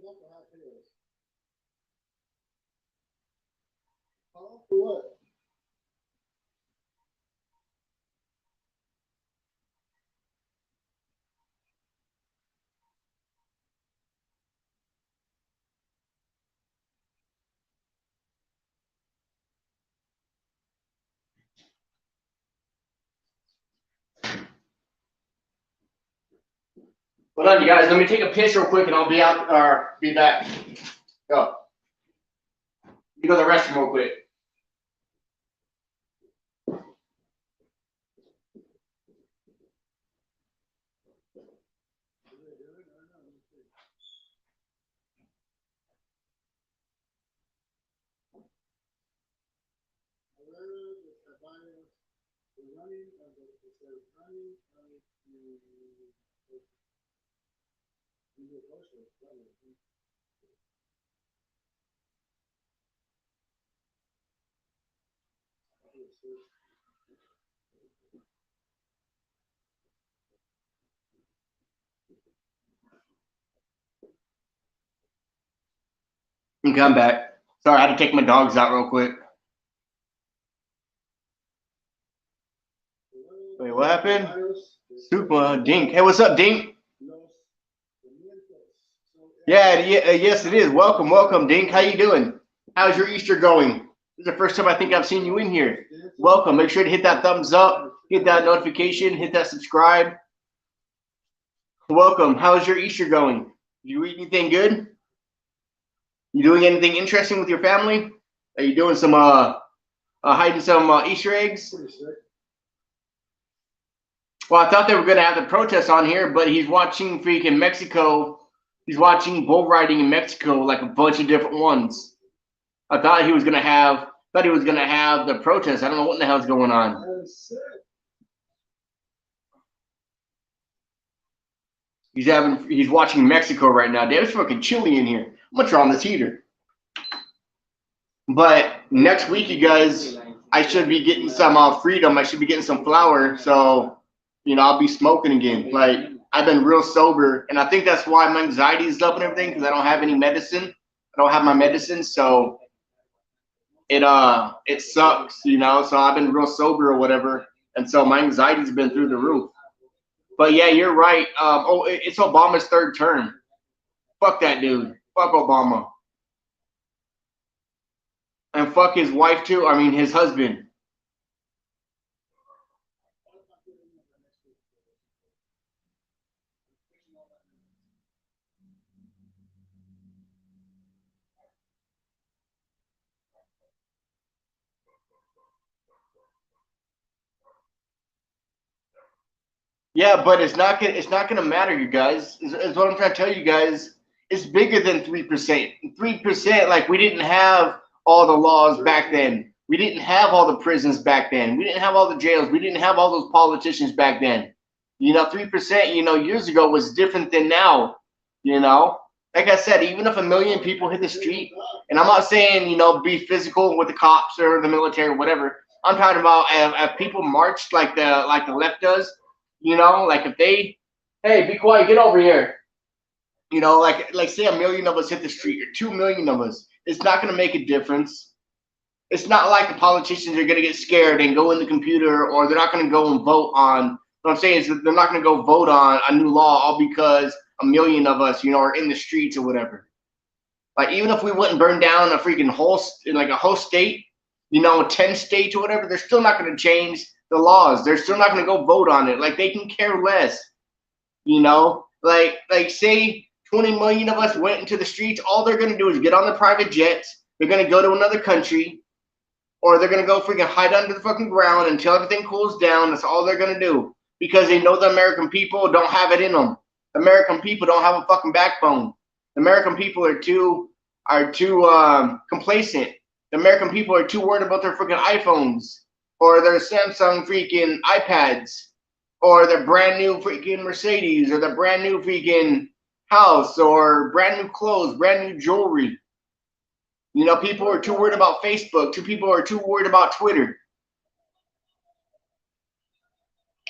What the heck is? Huh? For what? Hold on, you guys. Let me take a piss real quick and I'll be out or be back. Go. You go to the restroom real quick. Okay, I'm back. Sorry, I had to take my dogs out real quick. Wait, what happened? Super Dink. Hey, what's up, Dink? Yeah, yes, it is. Welcome, Dink. How you doing? How's your Easter going? This is the first time I think I've seen you in here. Welcome. Make sure to hit that thumbs up, hit that notification, hit that subscribe. Welcome. How's your Easter going? You eat anything good? You doing anything interesting with your family? Are you doing some hiding some Easter eggs? Well, I thought they were gonna have the protests on here, but he's watching freaking Mexico. He's watching bull riding in Mexico, like a bunch of different ones. I thought he was gonna have. Thought he was gonna have the protest. I don't know what the hell's going on. That's it. He's watching Mexico right now. Damn, it's fucking chilly in here. I'm gonna turn on this heater. But next week, you guys, I should be getting some freedom. I should be getting some flour. So, I'll be smoking again. Like, I've been real sober, and I think that's why my anxiety is up and everything, because I don't have any medicine. I don't have my medicine, so it sucks, So I've been real sober or whatever, and so my anxiety's been through the roof. But yeah, you're right. It's Obama's third term. Fuck that dude. Fuck Obama. And fuck his wife too. I mean, his husband. Yeah, but it's not gonna matter, you guys. Is what I'm trying to tell you guys. It's bigger than 3%. 3%, like we didn't have all the laws back then. We didn't have all the prisons back then. We didn't have all the jails. We didn't have all those politicians back then. 3%, years ago was different than now. Like I said, even if 1 million people hit the street, and I'm not saying, be physical with the cops or the military or whatever. I'm talking about if people marched like the left does. Like if they, hey, be quiet, get over here. Like say 1 million of us hit the street or 2 million of us, it's not going to make a difference. It's not like the politicians are going to get scared and go in the computer, or they're not going to go and vote on. What I'm saying is that they're not going to go vote on a new law all because 1 million of us, are in the streets or whatever. Like even if we wouldn't burn down a freaking whole state, 10 states or whatever, they're still not going to change the laws. They're still not going to go vote on it. Like they can care less. Like say 20 million of us went into the streets. All they're going to do is get on the private jets. They're going to go to another country, or they're going to go freaking hide under the fucking ground until everything cools down. That's all they're going to do, because they know the American people don't have it in them. The American people don't have a fucking backbone. The American people are too complacent. The American people are too worried about their freaking iPhones, or their Samsung freaking iPads, or their brand new freaking Mercedes, or their brand new freaking house, or brand new clothes, brand new jewelry. People are too worried about Facebook. People are too worried about Twitter.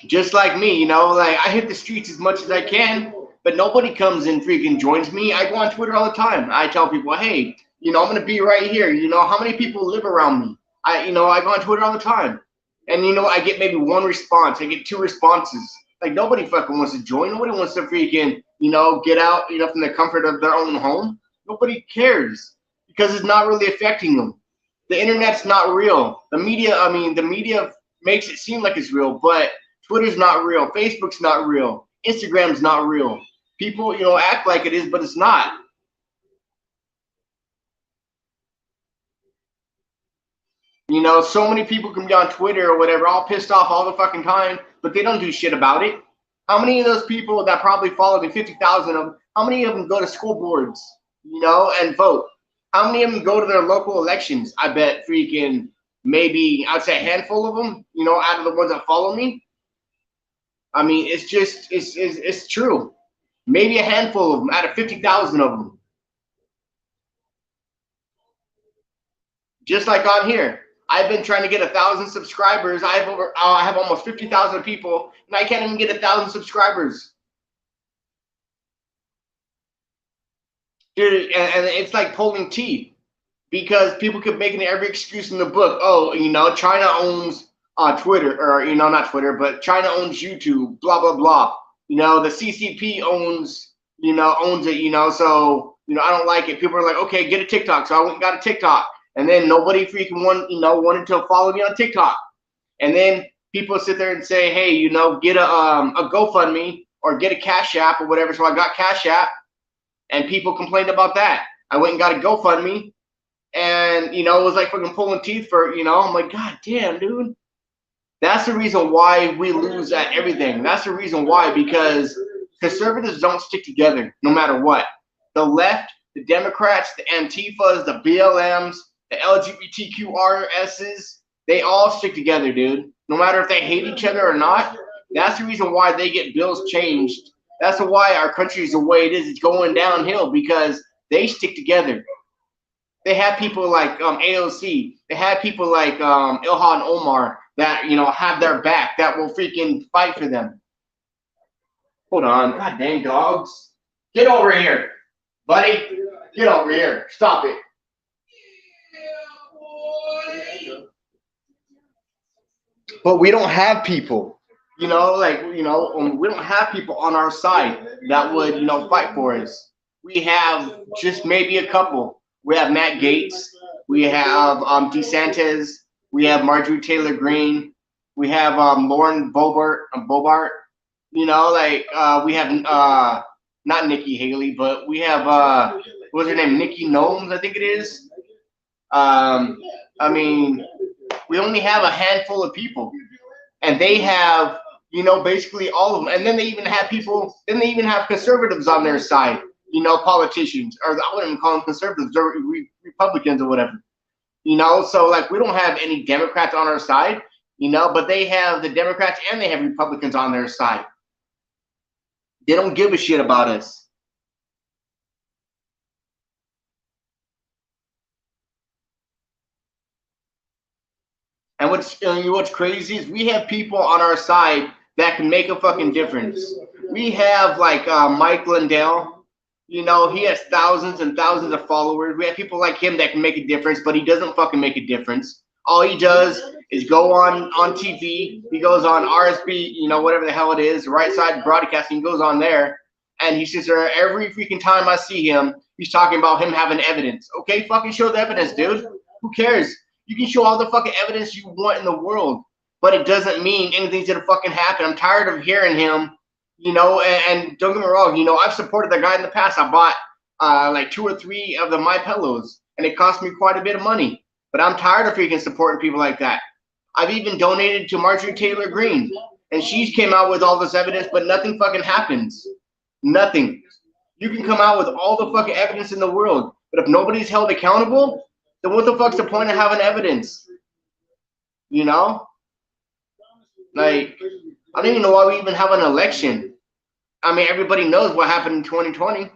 Just like me, like I hit the streets as much as I can, but nobody comes and freaking joins me. I go on Twitter all the time. I tell people, hey, I'm going to be right here. How many people live around me? I go on Twitter all the time. And I get maybe one response. I get 2 responses. Like nobody fucking wants to join. Nobody wants to freaking, get out, from the comfort of their own home. Nobody cares, because it's not really affecting them. The internet's not real. The media makes it seem like it's real, but Twitter's not real. Facebook's not real. Instagram's not real. People, act like it is, but it's not. So many people can be on Twitter or whatever, all pissed off all the fucking time, but they don't do shit about it. How many of those people that probably follow me, 50,000 of them, how many of them go to school boards, and vote? How many of them go to their local elections? I bet freaking maybe, I'd say a handful of them, out of the ones that follow me. I mean, it's true. Maybe a handful of them out of 50,000 of them. Just like on here. I've been trying to get 1,000 subscribers. I have almost 50,000 people, and I can't even get 1,000 subscribers. Dude, and it's like pulling teeth, because people keep making every excuse in the book. Oh, China owns Twitter, or not Twitter, but China owns YouTube. Blah blah blah. The CCP owns it. So I don't like it. People are like, okay, get a TikTok. So I went and got a TikTok. And then nobody freaking wanted to follow me on TikTok. And then people sit there and say, hey, get a GoFundMe or get a Cash App or whatever. So I got Cash App, and people complained about that. I went and got a GoFundMe, and it was like fucking pulling teeth for, I'm like, God damn, dude. That's the reason why we lose at everything. That's the reason why, because conservatives don't stick together no matter what. The left, the Democrats, the Antifas, the BLMs, the LGBTQRSs, they all stick together, dude. No matter if they hate each other or not. That's the reason why they get bills changed. That's why our country is the way it is. It's going downhill because they stick together. They have people like AOC. They have people like Ilhan Omar that have their back, that will freaking fight for them. Hold on, god dang dogs, get over here, buddy. Get over here. Stop it. But we don't have people. We don't have people on our side that would fight for us. We have just maybe a couple. We have Matt Gaetz. We have DeSantis. We have Marjorie Taylor Greene. We have Lauren Boebert. We have not Nikki Haley, but we have what's her name? Nikki Gnomes, I think it is. I mean, we only have a handful of people, and they have basically all of them. And then they even have people. Then they even have conservatives on their side. Politicians, or I wouldn't even call them conservatives, or Republicans or whatever. So like we don't have any Democrats on our side, but they have the Democrats and they have Republicans on their side. They don't give a shit about us. And what's crazy is we have people on our side that can make a fucking difference. We have like Mike Lindell. He has thousands and thousands of followers. We have people like him that can make a difference, but he doesn't fucking make a difference. All he does is go on TV. He goes on RSB, whatever the hell it is, Right Side Broadcasting. He goes on there, and he sits there every freaking time I see him. He's talking about him having evidence. Okay, fucking show the evidence, dude. Who cares? You can show all the fucking evidence you want in the world, but it doesn't mean anything's gonna fucking happen. I'm tired of hearing him. And don't get me wrong, I've supported the guy in the past. I bought like 2 or 3 of the My Pillows, and it cost me quite a bit of money. But I'm tired of freaking supporting people like that. I've even donated to Marjorie Taylor Greene, and she's came out with all this evidence, but nothing fucking happens. Nothing. You can come out with all the fucking evidence in the world, but if nobody's held accountable, then what the fuck's the point of having evidence? Like, I don't even know why we even have an election. I mean, everybody knows what happened in 2020.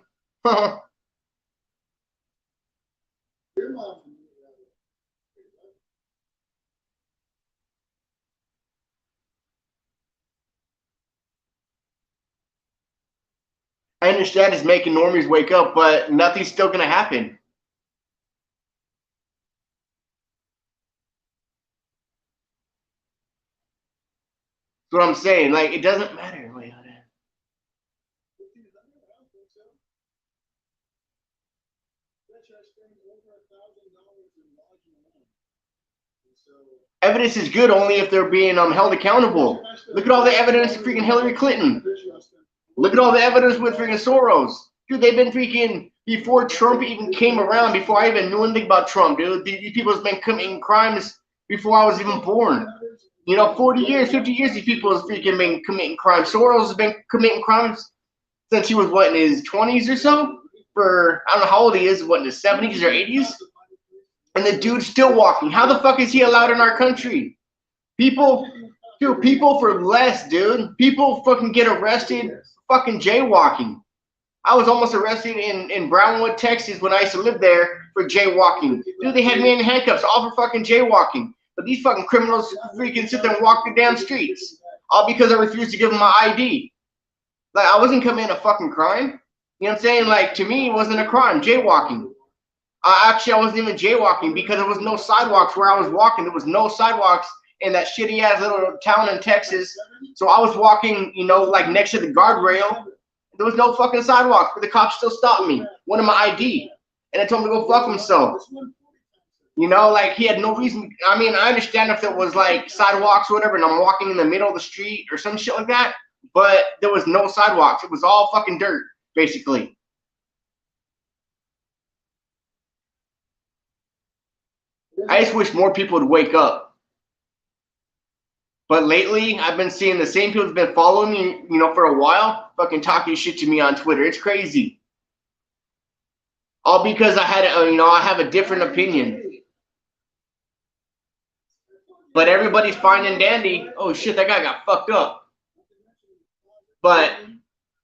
I understand it's making normies wake up, but nothing's still gonna happen. That's what I'm saying. Like, it doesn't matter. Wait, hold on. Evidence is good only if they're being held accountable. Look at all the evidence of freaking Hillary Clinton. Look at all the evidence with freaking Soros. Dude, they've been freaking, before Trump even came around, before I even knew anything about Trump, dude, these people have been committing crimes before I was even born. 40 years, 50 years, these people have freaking been committing crimes. Soros has been committing crimes since he was, what, in his 20s or so? For, I don't know how old he is, what, in his 70s or 80s? And the dude's still walking. How the fuck is he allowed in our country? People for less, dude. People fucking get arrested fucking jaywalking. I was almost arrested in Brownwood, Texas when I used to live there for jaywalking. Dude, they had me in handcuffs all for fucking jaywalking. But these fucking criminals freaking sit there and walk the damn streets. All because I refused to give them my ID. Like, I wasn't committing a fucking crime. You know what I'm saying? Like, to me, it wasn't a crime, jaywalking. Actually, I wasn't even jaywalking because there was no sidewalks where I was walking. There was no sidewalks in that shitty ass little town in Texas. So I was walking, like next to the guardrail. There was no fucking sidewalks, but the cops still stopped me, wanted my ID, and they told me to go fuck himself. Like he had no reason. I mean, I understand if there was like sidewalks or whatever, and I'm walking in the middle of the street or some shit like that, but there was no sidewalks. It was all fucking dirt, basically. I just wish more people would wake up. But lately, I've been seeing the same people that's been following me, you know, for a while, fucking talking shit to me on Twitter. It's crazy. All because I had, you know, I have a different opinion. But everybody's fine and dandy. Oh shit, that guy got fucked up. But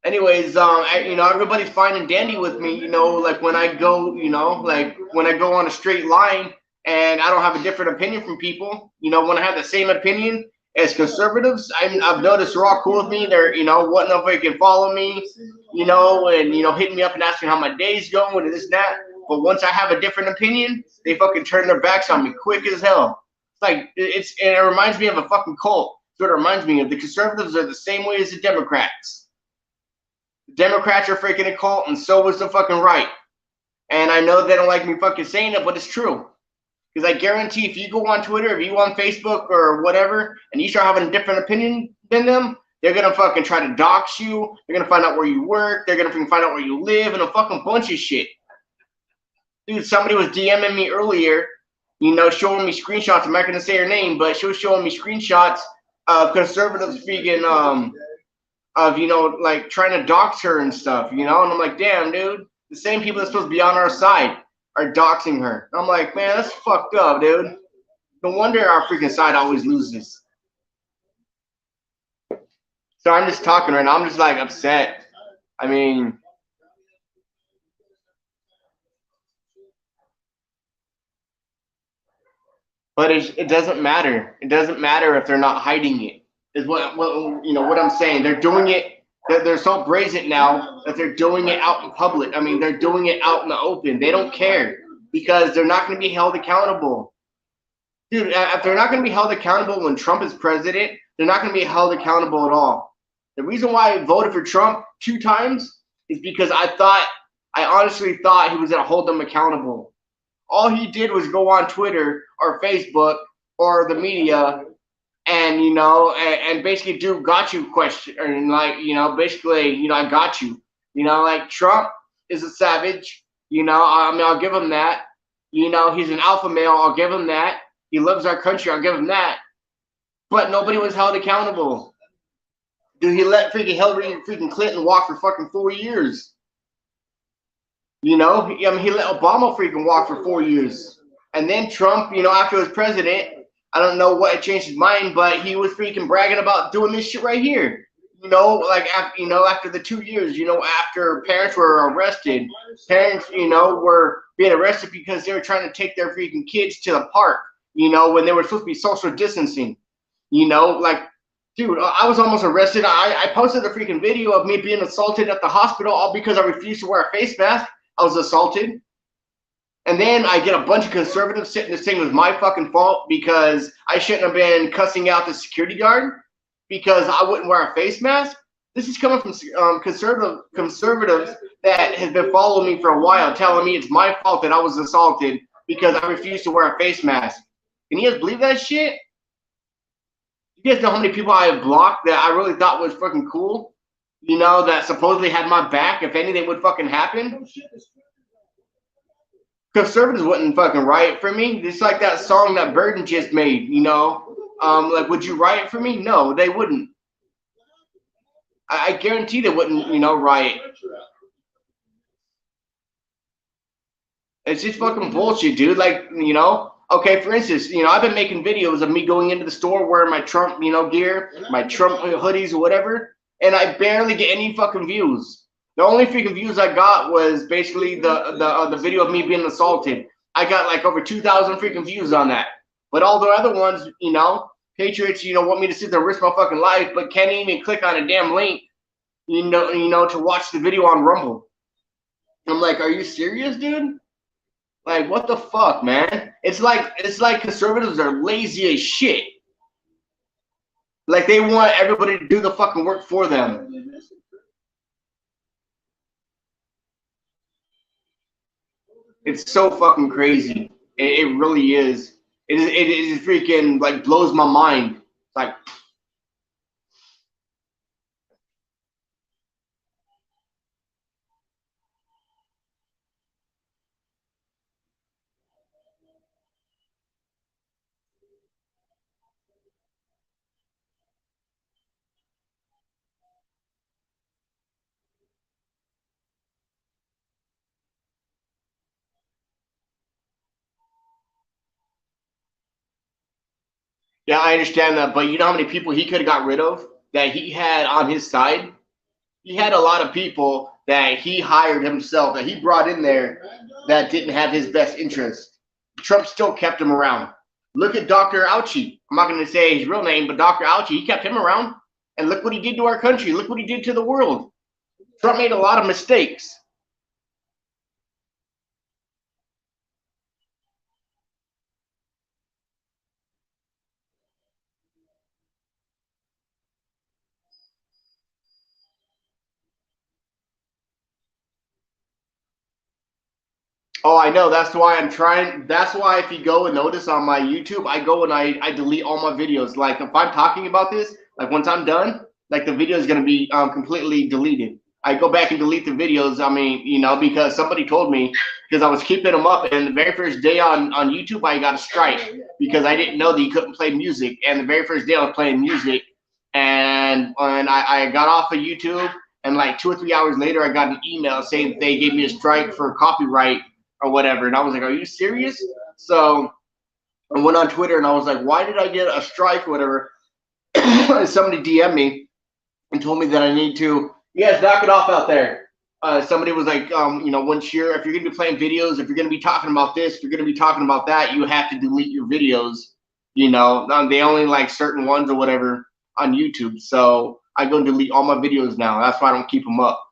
anyways, you know, everybody's fine and dandy with me. You know, like when I go, you know, like when I go on a straight line and I don't have a different opinion from people. You know, when I have the same opinion as conservatives, I've noticed they're all cool with me. They're, you know, wanting if they can follow me, you know, and you know, hitting me up and asking how my day's going and this and that. But once I have a different opinion, they fucking turn their backs on me quick as hell. It's like and it reminds me of a fucking cult. That's what it reminds me of. The conservatives are the same way as the Democrats. The Democrats are freaking a cult, and so was the fucking right. And I know they don't like me fucking saying it, but it's true. Because I guarantee if you go on Twitter, if you go on Facebook or whatever, and you start having a different opinion than them, they're gonna fucking try to dox you. They're gonna find out where you work. They're gonna fucking find out where you live and a fucking bunch of shit. Dude, somebody was DMing me earlier, you know, showing me screenshots. I'm not gonna say her name, but she was showing me screenshots of conservatives speaking, of, you know, like trying to dox her and stuff, you know, and I'm like, damn, dude, the same people that's supposed to be on our side are doxing her. I'm like, man, that's fucked up, dude. No wonder our freaking side always loses. So I'm just talking right now. I'm just like upset. I mean, but it doesn't matter. It doesn't matter if they're not hiding it. Is what you know what I'm saying. They're doing it. They're so brazen now that they're doing it out in public. I mean, they're doing it out in the open. They don't care because they're not going to be held accountable. Dude, if they're not going to be held accountable when Trump is president, they're not going to be held accountable at all. The reason why I voted for Trump 2 times is because I honestly thought he was going to hold them accountable. All he did was go on Twitter or Facebook or the media and, you know, and basically do got you question, and like, you know, basically, you know, I got you. You know, like Trump is a savage. You know, I mean, I'll give him that. You know, he's an alpha male. I'll give him that. He loves our country. I'll give him that. But nobody was held accountable. Dude, he let freaking Hillary and freaking Clinton walk for fucking 4 years. You know, I mean, he let Obama freaking walk for 4 years. And then Trump, you know, after he was president, I don't know what changed his mind, but he was freaking bragging about doing this shit right here. You know, like after, you know, after the 2 years, you know, after parents were arrested, parents, you know, were being arrested because they were trying to take their freaking kids to the park. You know, when they were supposed to be social distancing. You know, like, dude, I was almost arrested. I posted a freaking video of me being assaulted at the hospital all because I refused to wear a face mask. I was assaulted. And then I get a bunch of conservatives sitting this thing was my fucking fault because I shouldn't have been cussing out the security guard because I wouldn't wear a face mask. This is coming from conservatives that have been following me for a while, telling me it's my fault that I was assaulted because I refused to wear a face mask. Can you guys believe that shit? You guys know how many people I have blocked that I really thought was fucking cool? You know, that supposedly had my back if anything would fucking happen? Conservatives wouldn't fucking riot for me. It's like that song that Burden just made, you know? Like, would you riot for me? No, they wouldn't. I guarantee they wouldn't, you know, riot. It's just fucking bullshit, dude. Like, you know, okay, for instance, you know, I've been making videos of me going into the store wearing my Trump, you know, gear, my Trump hoodies or whatever, and I barely get any fucking views. The only freaking views I got was basically the video of me being assaulted. I got like over 2,000 freaking views on that. But all the other ones, you know, patriots, you know, want me to sit there and risk my fucking life, but can't even click on a damn link, you know, to watch the video on Rumble. I'm like, are you serious, dude? Like, what the fuck, man? It's like conservatives are lazy as shit. Like they want everybody to do the fucking work for them. It's so fucking crazy. It really is. It is freaking like blows my mind. It's like Yeah, I understand that, but you know how many people he could have got rid of that he had on his side? He had a lot of people that he hired himself, that he brought in there that didn't have his best interest. Trump still kept him around. Look at Dr. Fauci. I'm not going to say his real name, but Dr. Fauci, he kept him around. And look what he did to our country. Look what he did to the world. Trump made a lot of mistakes. Oh, I know. That's why I'm trying. That's why if you go and notice on my YouTube, I go and I delete all my videos. Like if I'm talking about this, like once I'm done, like the video is gonna be completely deleted. I go back and delete the videos. I mean, you know, because somebody told me because I was keeping them up, and the very first day on YouTube, I got a strike because I didn't know that you couldn't play music. And the very first day I was playing music, and I got off of YouTube, and like 2 or 3 hours later, I got an email saying they gave me a strike for copyright or whatever. And I was like, are you serious? So I went on Twitter and I was like, why did I get a strike or whatever? And somebody DM'd me and told me that I need to, yes, knock it off out there. Somebody was like, you know, once you're, if you're going to be playing videos, if you're going to be talking about this, if you're going to be talking about that, you have to delete your videos. You know, they only like certain ones or whatever on YouTube. So I go and delete all my videos now. That's why I don't keep them up.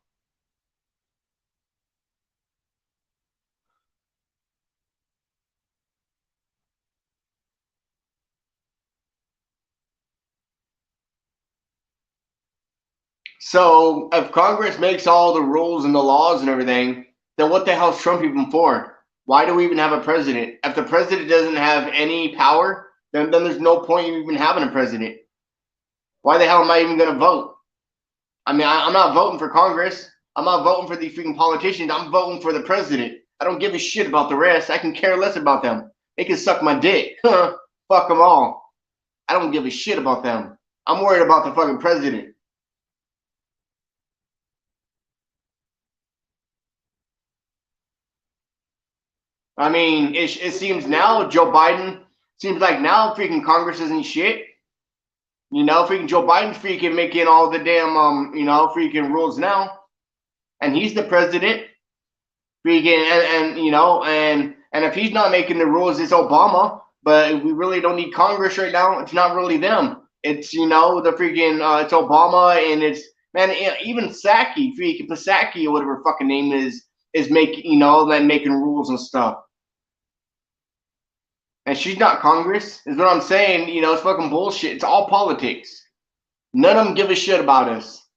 So if Congress makes all the rules and the laws and everything, then what the hell is Trump even for? Why do we even have a president? If the president doesn't have any power, then there's no point in even having a president. Why the hell am I even going to vote? I mean, I'm not voting for Congress. I'm not voting for these freaking politicians. I'm voting for the president. I don't give a shit about the rest. I can care less about them. They can suck my dick. Fuck them all. I don't give a shit about them. I'm worried about the fucking president. I mean, it seems now Joe Biden seems like now freaking Congress isn't shit. You know, freaking Joe Biden's freaking making all the damn you know, freaking rules now, and he's the president. Freaking and you know, and if he's not making the rules, it's Obama. But we really don't need Congress right now. It's not really them. It's you know the freaking it's Obama and it's man even Psaki freaking Psaki or whatever fucking name is making you know like making rules and stuff. And she's not Congress, is what I'm saying. You know, it's fucking bullshit. It's all politics. None of them give a shit about us.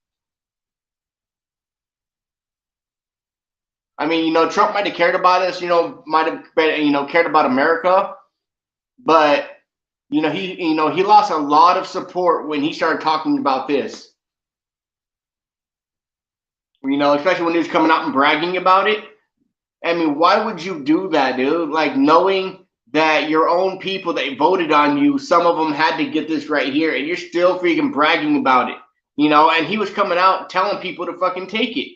I mean, you know, Trump might have cared about us, you know, might have you know, cared about America, but you know, he lost a lot of support when he started talking about this. You know, especially when he was coming out and bragging about it. I mean, why would you do that, dude? Like knowing that your own people that voted on you, some of them had to get this right here, and you're still freaking bragging about it. You know, and he was coming out telling people to fucking take it.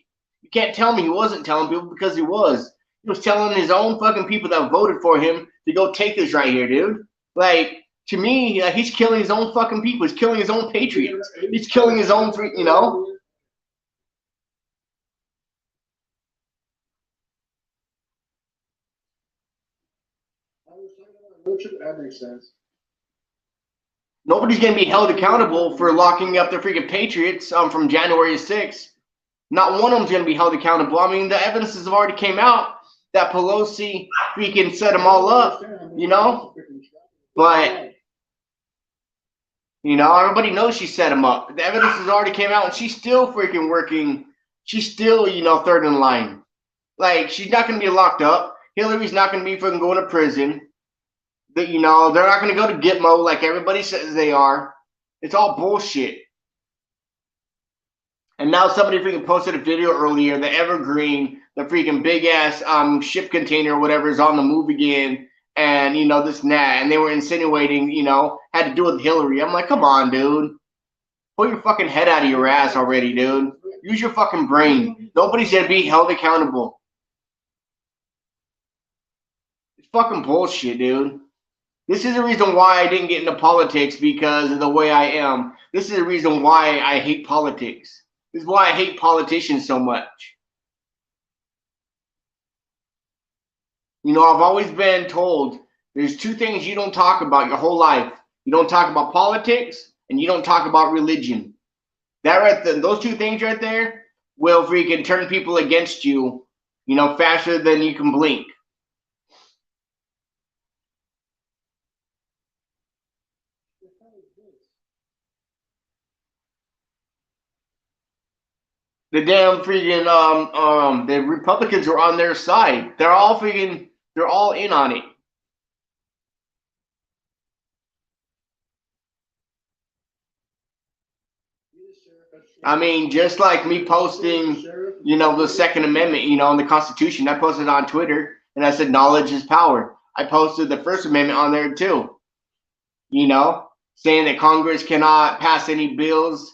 You can't tell me he wasn't telling people because he was. He was telling his own fucking people that voted for him to go take this right here, dude. Like, to me, he's killing his own fucking people. He's killing his own patriots. He's killing his own, you know? That makes sense. Nobody's going to be held accountable for locking up the freaking patriots from January 6th. Not one of them's going to be held accountable. I mean, the evidence has already came out that Pelosi freaking set them all up, you know? But, you know, everybody knows she set them up. The evidence has already came out, and she's still freaking working. She's still, you know, third in line. Like, she's not going to be locked up. Hillary's not going to be fucking going to prison. That you know, they're not going to go to Gitmo like everybody says they are. It's all bullshit. And now somebody freaking posted a video earlier, the Evergreen, the freaking big ass ship container or whatever is on the move again, and you know this and that, and they were insinuating, you know, had to do with Hillary. I'm like, come on, dude, pull your fucking head out of your ass already, dude. Use your fucking brain. Nobody's gonna be held accountable. It's fucking bullshit, dude. This is the reason why I didn't get into politics, because of the way I am. This is the reason why I hate politics. This is why I hate politicians so much. You know, I've always been told there's two things you don't talk about your whole life. You don't talk about politics, and you don't talk about religion. That right there, those two things right there will freaking turn people against you, you know, faster than you can blink. The damn freaking the Republicans are on their side. They're all in on it. I mean, just like me posting, you know, the Second Amendment, you know, in the Constitution, I posted on Twitter and I said knowledge is power. I posted the First Amendment on there too. You know, saying that Congress cannot pass any bills.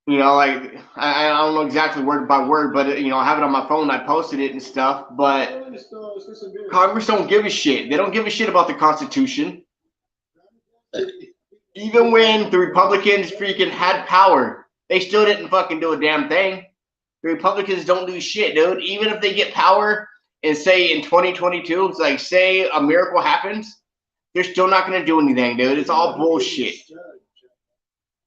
You know, like I don't know exactly word by word, but you know, I have it on my phone. I posted it and stuff. But Congress don't give a shit. They don't give a shit about the Constitution. Even when the Republicans freaking had power, they still didn't fucking do a damn thing. The Republicans don't do shit, dude. Even if they get power and say in 2022, it's like say a miracle happens, they're still not gonna do anything, dude. It's all bullshit.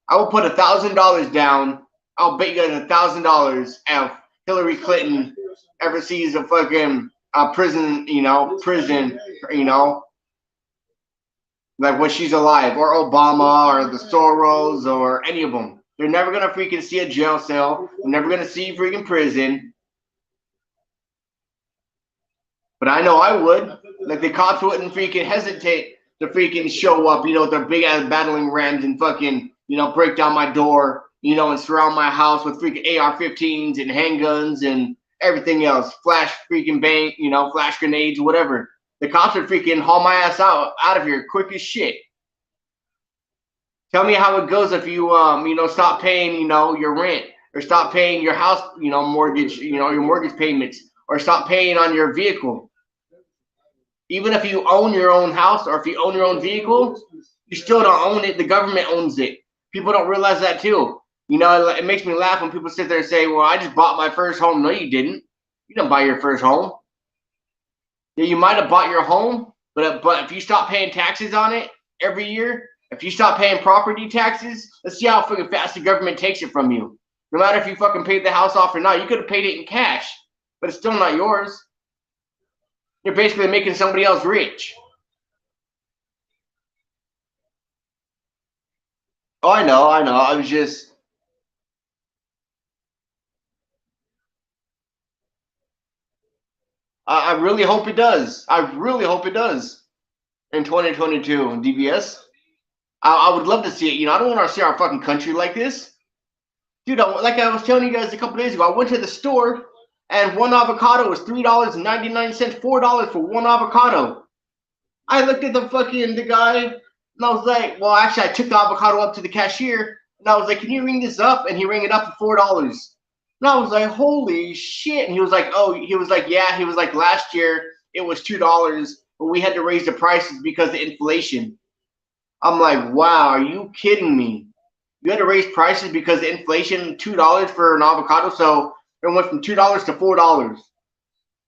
I will put $1,000 down. I'll bet you guys $1,000 if Hillary Clinton ever sees a fucking prison, you know, like when she's alive, or Obama, or the Soros, or any of them. They're never gonna freaking see a jail cell. They're never gonna see freaking prison. But I know I would. Like the cops wouldn't freaking hesitate to freaking show up, you know, with their big ass battling rams and fucking, you know, break down my door, you know, and surround my house with freaking AR-15s and handguns and everything else, flash freaking bang, you know, flash grenades, whatever. The cops would freaking haul my ass out of here quick as shit. Tell me how it goes if you you know, stop paying, you know, your rent, or stop paying your house, you know, mortgage, you know, your mortgage payments, or stop paying on your vehicle. Even if you own your own house, or if you own your own vehicle, you still don't own it. The government owns it. People don't realize that too. You know, it makes me laugh when people sit there and say, well, I just bought my first home. No, you didn't. You didn't buy your first home. Yeah, you might have bought your home, but if you stop paying taxes on it every year, if you stop paying property taxes, let's see how fucking fast the government takes it from you. No matter if you fucking paid the house off or not, you could have paid it in cash, but it's still not yours. You're basically making somebody else rich. Oh, I know. I was just. I really hope it does. I really hope it does in 2022 DBS. I would love to see it. You know, I don't want to see our fucking country like this. Dude, like I was telling you guys a couple days ago, I went to the store and one avocado was $3.99, $4 for one avocado. I looked at the guy and I was like, well, actually, I took the avocado up to the cashier and I was like, can you ring this up? And he rang it up for $4. And I was like, holy shit. And he was like, yeah. He was like, last year it was $2, but we had to raise the prices because of inflation. I'm like, wow, are you kidding me? You had to raise prices because of inflation, $2 for an avocado. So it went from $2 to $4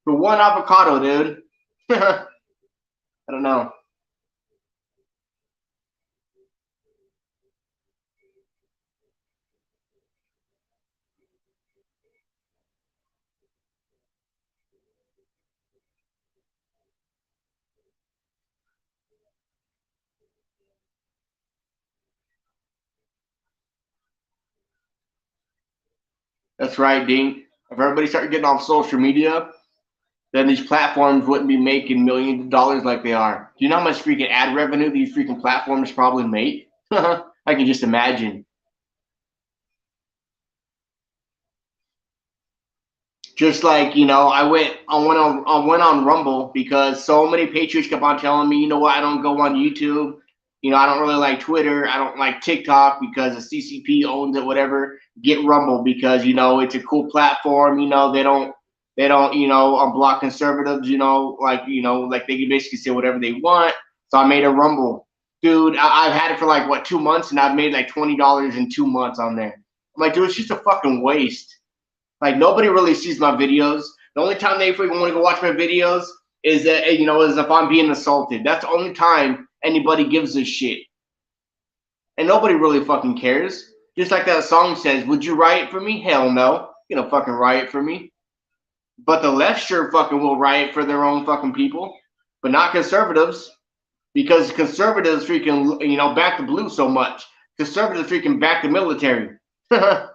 for one avocado, dude. I don't know. That's right, Dean. If everybody started getting off social media, then these platforms wouldn't be making millions of dollars like they are. Do you know how much freaking ad revenue these freaking platforms probably make? I can just imagine. Just like, you know, I went on Rumble because so many patriots kept on telling me, you know what, I don't go on YouTube. You know, I don't really like Twitter. I don't like TikTok because the CCP owns it, whatever. Get Rumble because, you know, it's a cool platform. You know, they don't, They don't, unblock conservatives, like they can basically say whatever they want. So I made a Rumble. Dude, I've had it for like, what, 2 months, and I've made like $20 in 2 months on there. I'm like, dude, it's just a fucking waste. Like, nobody really sees my videos. The only time they freaking want to go watch my videos is that, is if I'm being assaulted. That's the only time anybody gives a shit. And nobody really fucking cares. Just like that song says, would you riot for me? Hell no. You know, fucking riot for me. But the left sure fucking will riot for their own fucking people. But not conservatives. Because conservatives freaking, back the blue so much. Conservatives freaking back the military. I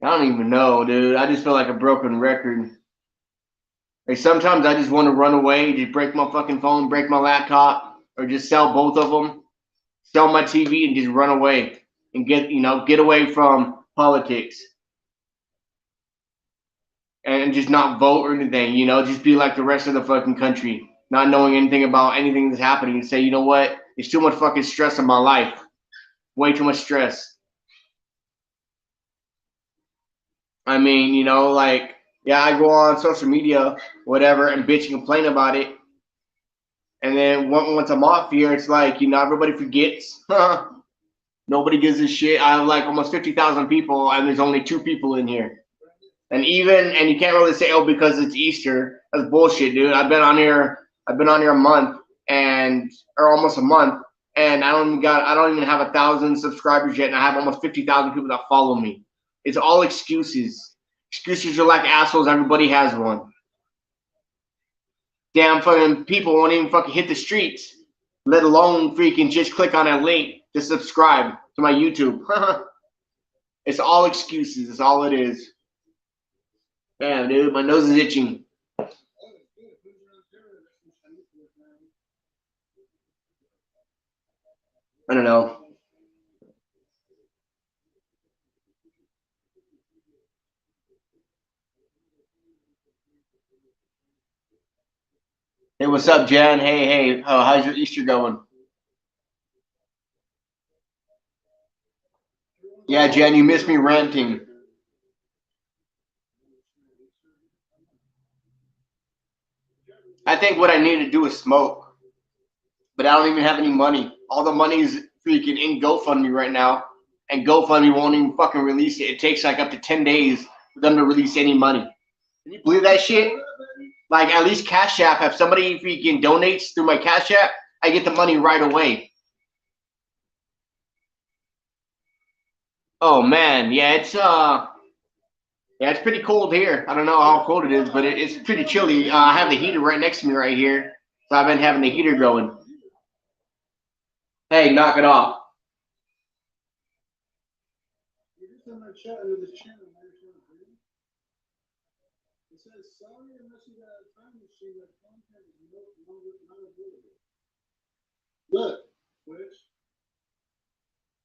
don't even know, dude. I just feel like a broken record. Like, sometimes I just want to run away, just break my fucking phone, break my laptop, or just sell both of them, sell my TV, and just run away and get away from politics. And just not vote or anything, just be like the rest of the fucking country, not knowing anything about anything that's happening, and say, you know what, it's too much fucking stress in my life. Way too much stress. I mean, yeah, I go on social media, whatever, and bitch and complain about it. And then once I'm off here, it's like, everybody forgets. Nobody gives a shit. I have like almost 50,000 people, and there's only 2 people in here. And you can't really say, oh, because it's Easter. That's bullshit, dude. I've been on here a month or almost a month, and I don't even have 1,000 subscribers yet, and I have almost 50,000 people that follow me. It's all excuses. Excuses are like assholes. Everybody has one. Damn fucking people won't even fucking hit the streets, let alone freaking just click on a link to subscribe to my YouTube. It's all excuses. It's all it is. Damn, dude, my nose is itching. I don't know. Hey, what's up, Jan? Hey. How's your Easter going? Yeah, Jan, you missed me ranting. I think what I need to do is smoke, but I don't even have any money. All the money is freaking in GoFundMe right now, and GoFundMe won't even fucking release it. It takes like up to 10 days for them to release any money. Can you believe that shit? Like, at least Cash App, if somebody freaking donates through my Cash App, I get the money right away. Oh man, yeah, it's pretty cold here. I don't know how cold it is, but it's pretty chilly. I have the heater right next to me right here, so I've been having the heater going. Hey, knock it off. It says, sorry, unless you got a time machine, that content is not available. Look, Twitch.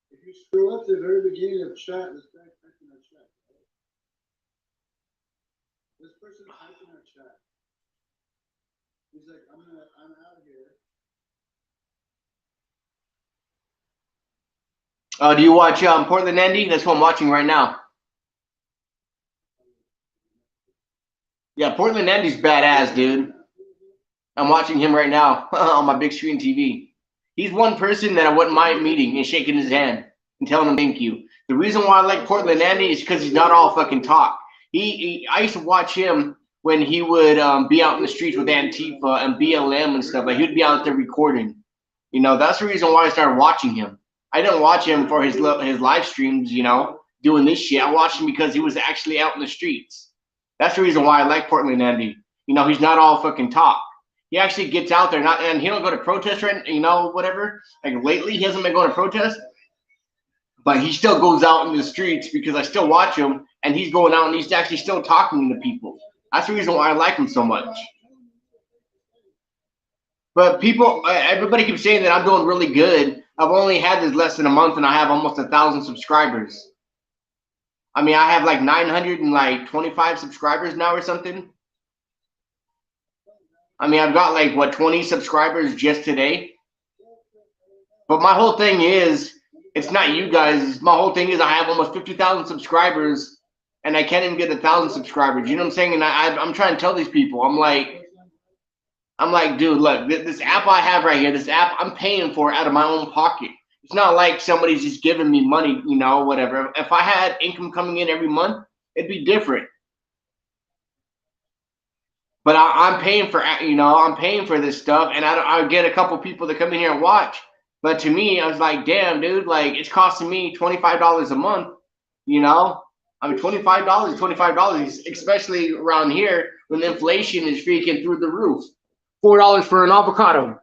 If you screw up the very beginning of chat, let's back in our chat. This person typed in our chat. He's like, I'm out here. Oh, do you watch Portland Andy? That's what I'm watching right now. Yeah, Portland Andy's badass, dude. I'm watching him right now on my big screen TV. He's one person that I wouldn't mind meeting and shaking his hand and telling him thank you. The reason why I like Portland Andy is because he's not all fucking talk. I used to watch him when he would be out in the streets with Antifa and BLM and stuff. Like, he'd be out there recording. That's the reason why I started watching him. I didn't watch him for his live streams, doing this shit. I watched him because he was actually out in the streets. That's the reason why I like Portland Andy. He's not all fucking talk. He actually gets out there, and he don't go to protest, whatever. Like, lately, he hasn't been going to protest, but he still goes out in the streets because I still watch him, and he's going out and he's actually still talking to people. That's the reason why I like him so much. But everybody keeps saying that I'm doing really good. I've only had this less than a month, and I have almost 1,000 subscribers. I mean, I have like 925 subscribers now or something. I mean, I've got like, 20 subscribers just today. But my whole thing is, it's not you guys. My whole thing is I have almost 50,000 subscribers, and I can't even get 1,000 subscribers. You know what I'm saying? And I'm trying to tell these people, I'm like, dude, look, this app I have right here, this app I'm paying for out of my own pocket. It's not like somebody's just giving me money, you know, whatever. If I had income coming in every month, it'd be different. But I'm paying for, you know, I'm paying for this stuff, and I get a couple people that come in here and watch. But to me, I was like, damn, dude, like it's costing me $25 a month, you know. I mean, $25, especially around here when inflation is freaking through the roof. $4 for an avocado.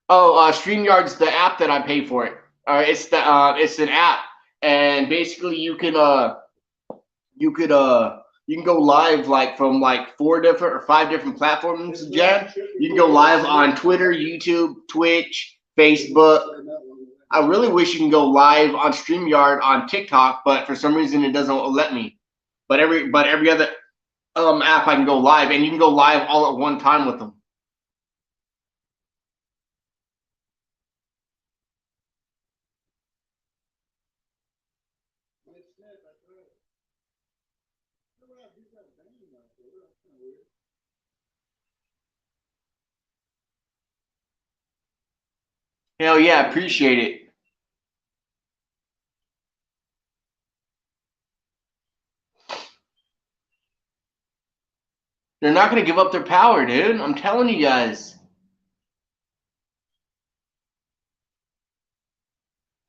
Oh, StreamYard's the app that I pay for it. It's an app, and basically you can go live like from like 4 different or 5 different platforms, Jen. You can go live on Twitter, YouTube, Twitch, Facebook. I really wish you can go live on StreamYard on TikTok, but for some reason it doesn't let me. But every other app I can go live, and you can go live all at one time with them. Hell yeah, appreciate it. They're not gonna give up their power, dude. I'm telling you guys.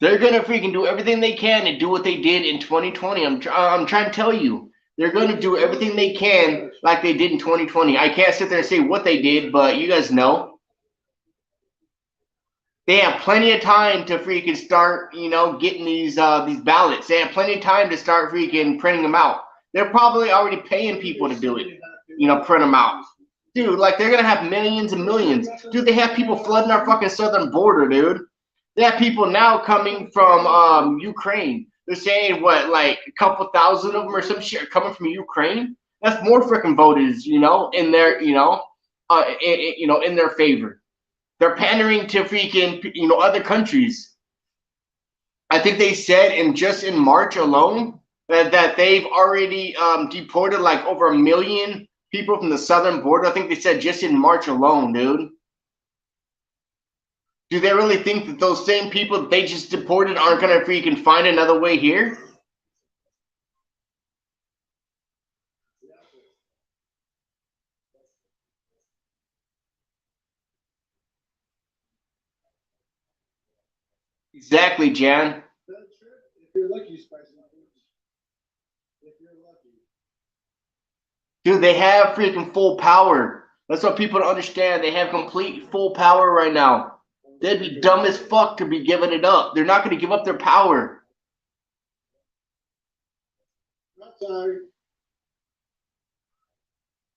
They're gonna freaking do everything they can to do what they did in 2020. I'm trying to tell you, they're gonna do everything they can like they did in 2020. I can't sit there and say what they did, but you guys know they have plenty of time to freaking start, you know, getting these ballots. They have plenty of time to start freaking printing them out. They're probably already paying people to do it, you know, print them out. Dude, like they're gonna have millions and millions. Dude, they have people flooding our fucking southern border, dude. They have people now coming from Ukraine. They're saying what, like a couple thousand of them or some shit are coming from Ukraine. That's more freaking voters, you know, in their, you know, in their favor. They're pandering to freaking, you know, other countries. I think they said in March alone that they've already deported like over 1 million people from the southern border. I think they said just in March alone, dude. Do they really think that those same people that they just deported aren't going to freaking find another way here? Exactly, Jan. If you're lucky, Spicy. If you're lucky. Dude, they have freaking full power. That's what people don't understand. They have complete full power right now. They'd be dumb as fuck to be giving it up. They're not going to give up their power. Not sorry.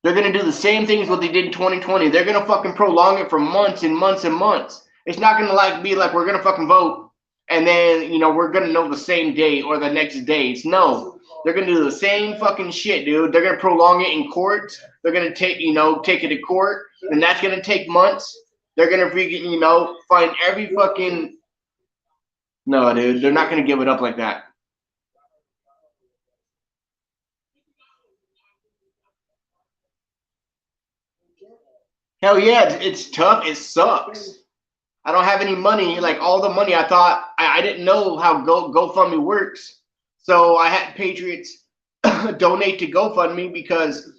They're going to do the same things what they did in 2020. They're going to fucking prolong it for months and months and months. It's not going to like be like we're going to fucking vote and then, you know, we're going to know the same day or the next day. No. They're going to do the same fucking shit, dude. They're going to prolong it in court. They're going to take, you know, take it to court, and that's going to take months. They're going to freaking, you know, find every fucking... No, dude, they're not going to give it up like that. Hell yeah, it's tough. It sucks. I don't have any money. Like all the money I thought, I didn't know how GoFundMe works. So I had Patriots donate to GoFundMe because,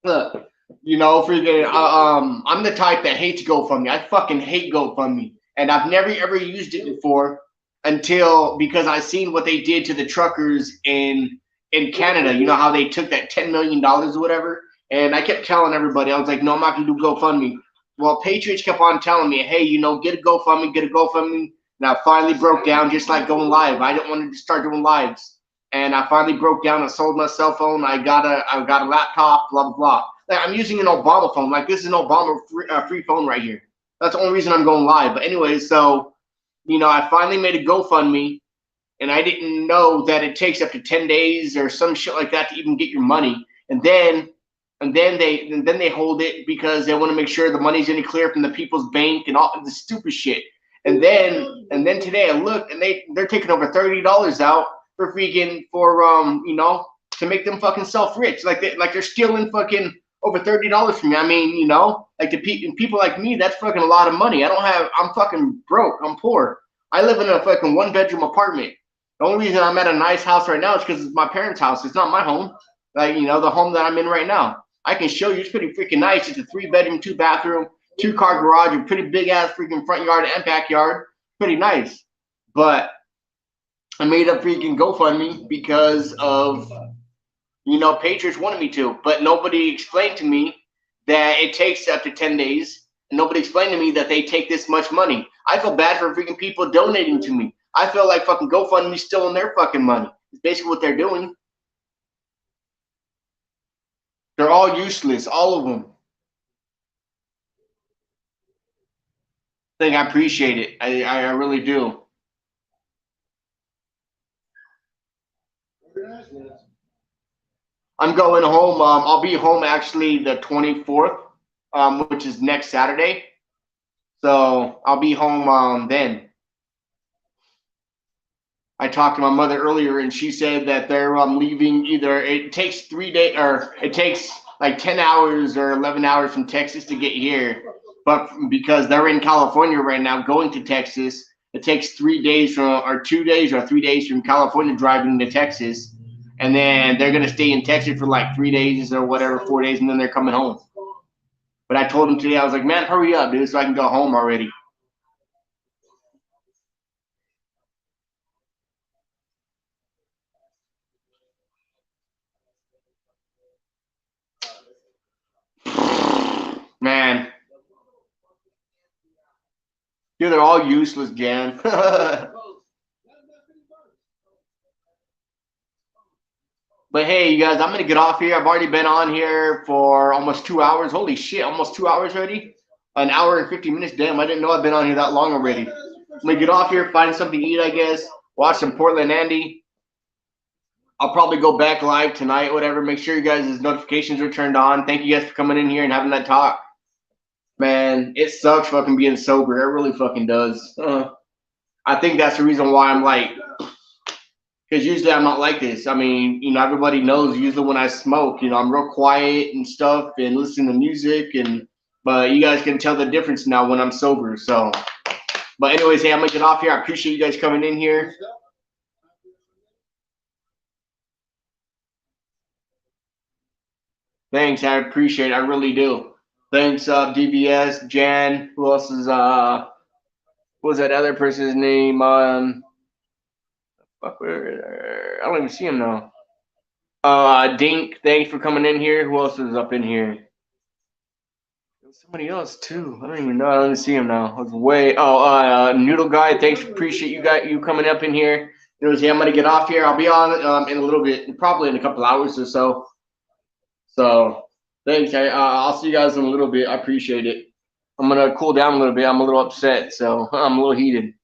look, you know, freaking, I'm the type that hates GoFundMe. I fucking hate GoFundMe. And I've never ever used it before because I seen what they did to the truckers in Canada. You know how they took that $10 million or whatever? And I kept telling everybody, I was like, no, I'm not going to do GoFundMe. Well, Patriots kept on telling me, hey, you know, get a GoFundMe, get a GoFundMe. And I finally broke down just like going live. I didn't want to start doing lives. And I finally broke down and sold my cell phone. I got a laptop, blah, blah, blah. Like, I'm using an Obama phone. Like, this is an Obama free phone right here. That's the only reason I'm going live. But anyway, so, you know, I finally made a GoFundMe. and I didn't know that it takes up to 10 days or some shit like that to even get your money. And then they hold it because they want to make sure the money's gonna clear from the people's bank and all the stupid shit. And then today I looked and they're taking over $30 out for freaking to make them fucking self rich. Like they're stealing fucking over $30 from me. I mean, like people like me, that's fucking a lot of money. I'm fucking broke. I'm poor. I live in a fucking 1-bedroom apartment. The only reason I'm at a nice house right now is because it's my parents' house. It's not my home. Like, the home that I'm in right now. I can show you. It's pretty freaking nice. It's a 3-bedroom, 2-bathroom, 2-car garage, a pretty big ass freaking front yard and backyard. Pretty nice. But I made a freaking GoFundMe because of, Patriots wanted me to. But nobody explained to me that it takes up to 10 days. And nobody explained to me that they take this much money. I feel bad for freaking people donating to me. I feel like fucking GoFundMe stealing their fucking money. It's basically what they're doing. They're all useless, all of them. I appreciate it. I really do. I'm going home. I'll be home actually the 24th, which is next Saturday. So I'll be home then. I talked to my mother earlier, and she said that they're leaving either. It takes 3 days, or it takes like 10 hours or 11 hours from Texas to get here. But because they're in California right now, going to Texas, it takes 3 days or 2 days or 3 days from California driving to Texas, and then they're gonna stay in Texas for like 3 days or whatever, 4 days, and then they're coming home. But I told them today, I was like, man, hurry up, dude, so I can go home already. Man. Dude, they're all useless, Jan. But hey, you guys, I'm going to get off here. I've already been on here for almost 2 hours. Holy shit, almost 2 hours already? An hour and 50 minutes. Damn, I didn't know I've been on here that long already. I'm going to get off here, find something to eat, I guess. Watch some Portland Andy. I'll probably go back live tonight, whatever. Make sure you guys' notifications are turned on. Thank you guys for coming in here and having that talk. Man, it sucks fucking being sober. It really fucking does. I think that's the reason why I'm like, because usually I'm not like this. I mean, everybody knows usually when I smoke, I'm real quiet and stuff and listen to music, but you guys can tell the difference now when I'm sober. So, but anyways, hey, I'm gonna get off here. I appreciate you guys coming in here. Thanks, I appreciate it. I really do. Thanks, DBS, Jan. Who else is what was that other person's name? Fuck, I don't even see him now. Dink, thanks for coming in here. Who else is up in here? Somebody else too. I don't even know. I don't even see him now. I was way. Noodle guy. Thanks. Appreciate you coming up in here. Yeah, I'm gonna get off here. I'll be on in a little bit, probably in a couple hours or so. So thanks. I'll see you guys in a little bit. I appreciate it. I'm gonna cool down a little bit. I'm a little upset, so I'm a little heated.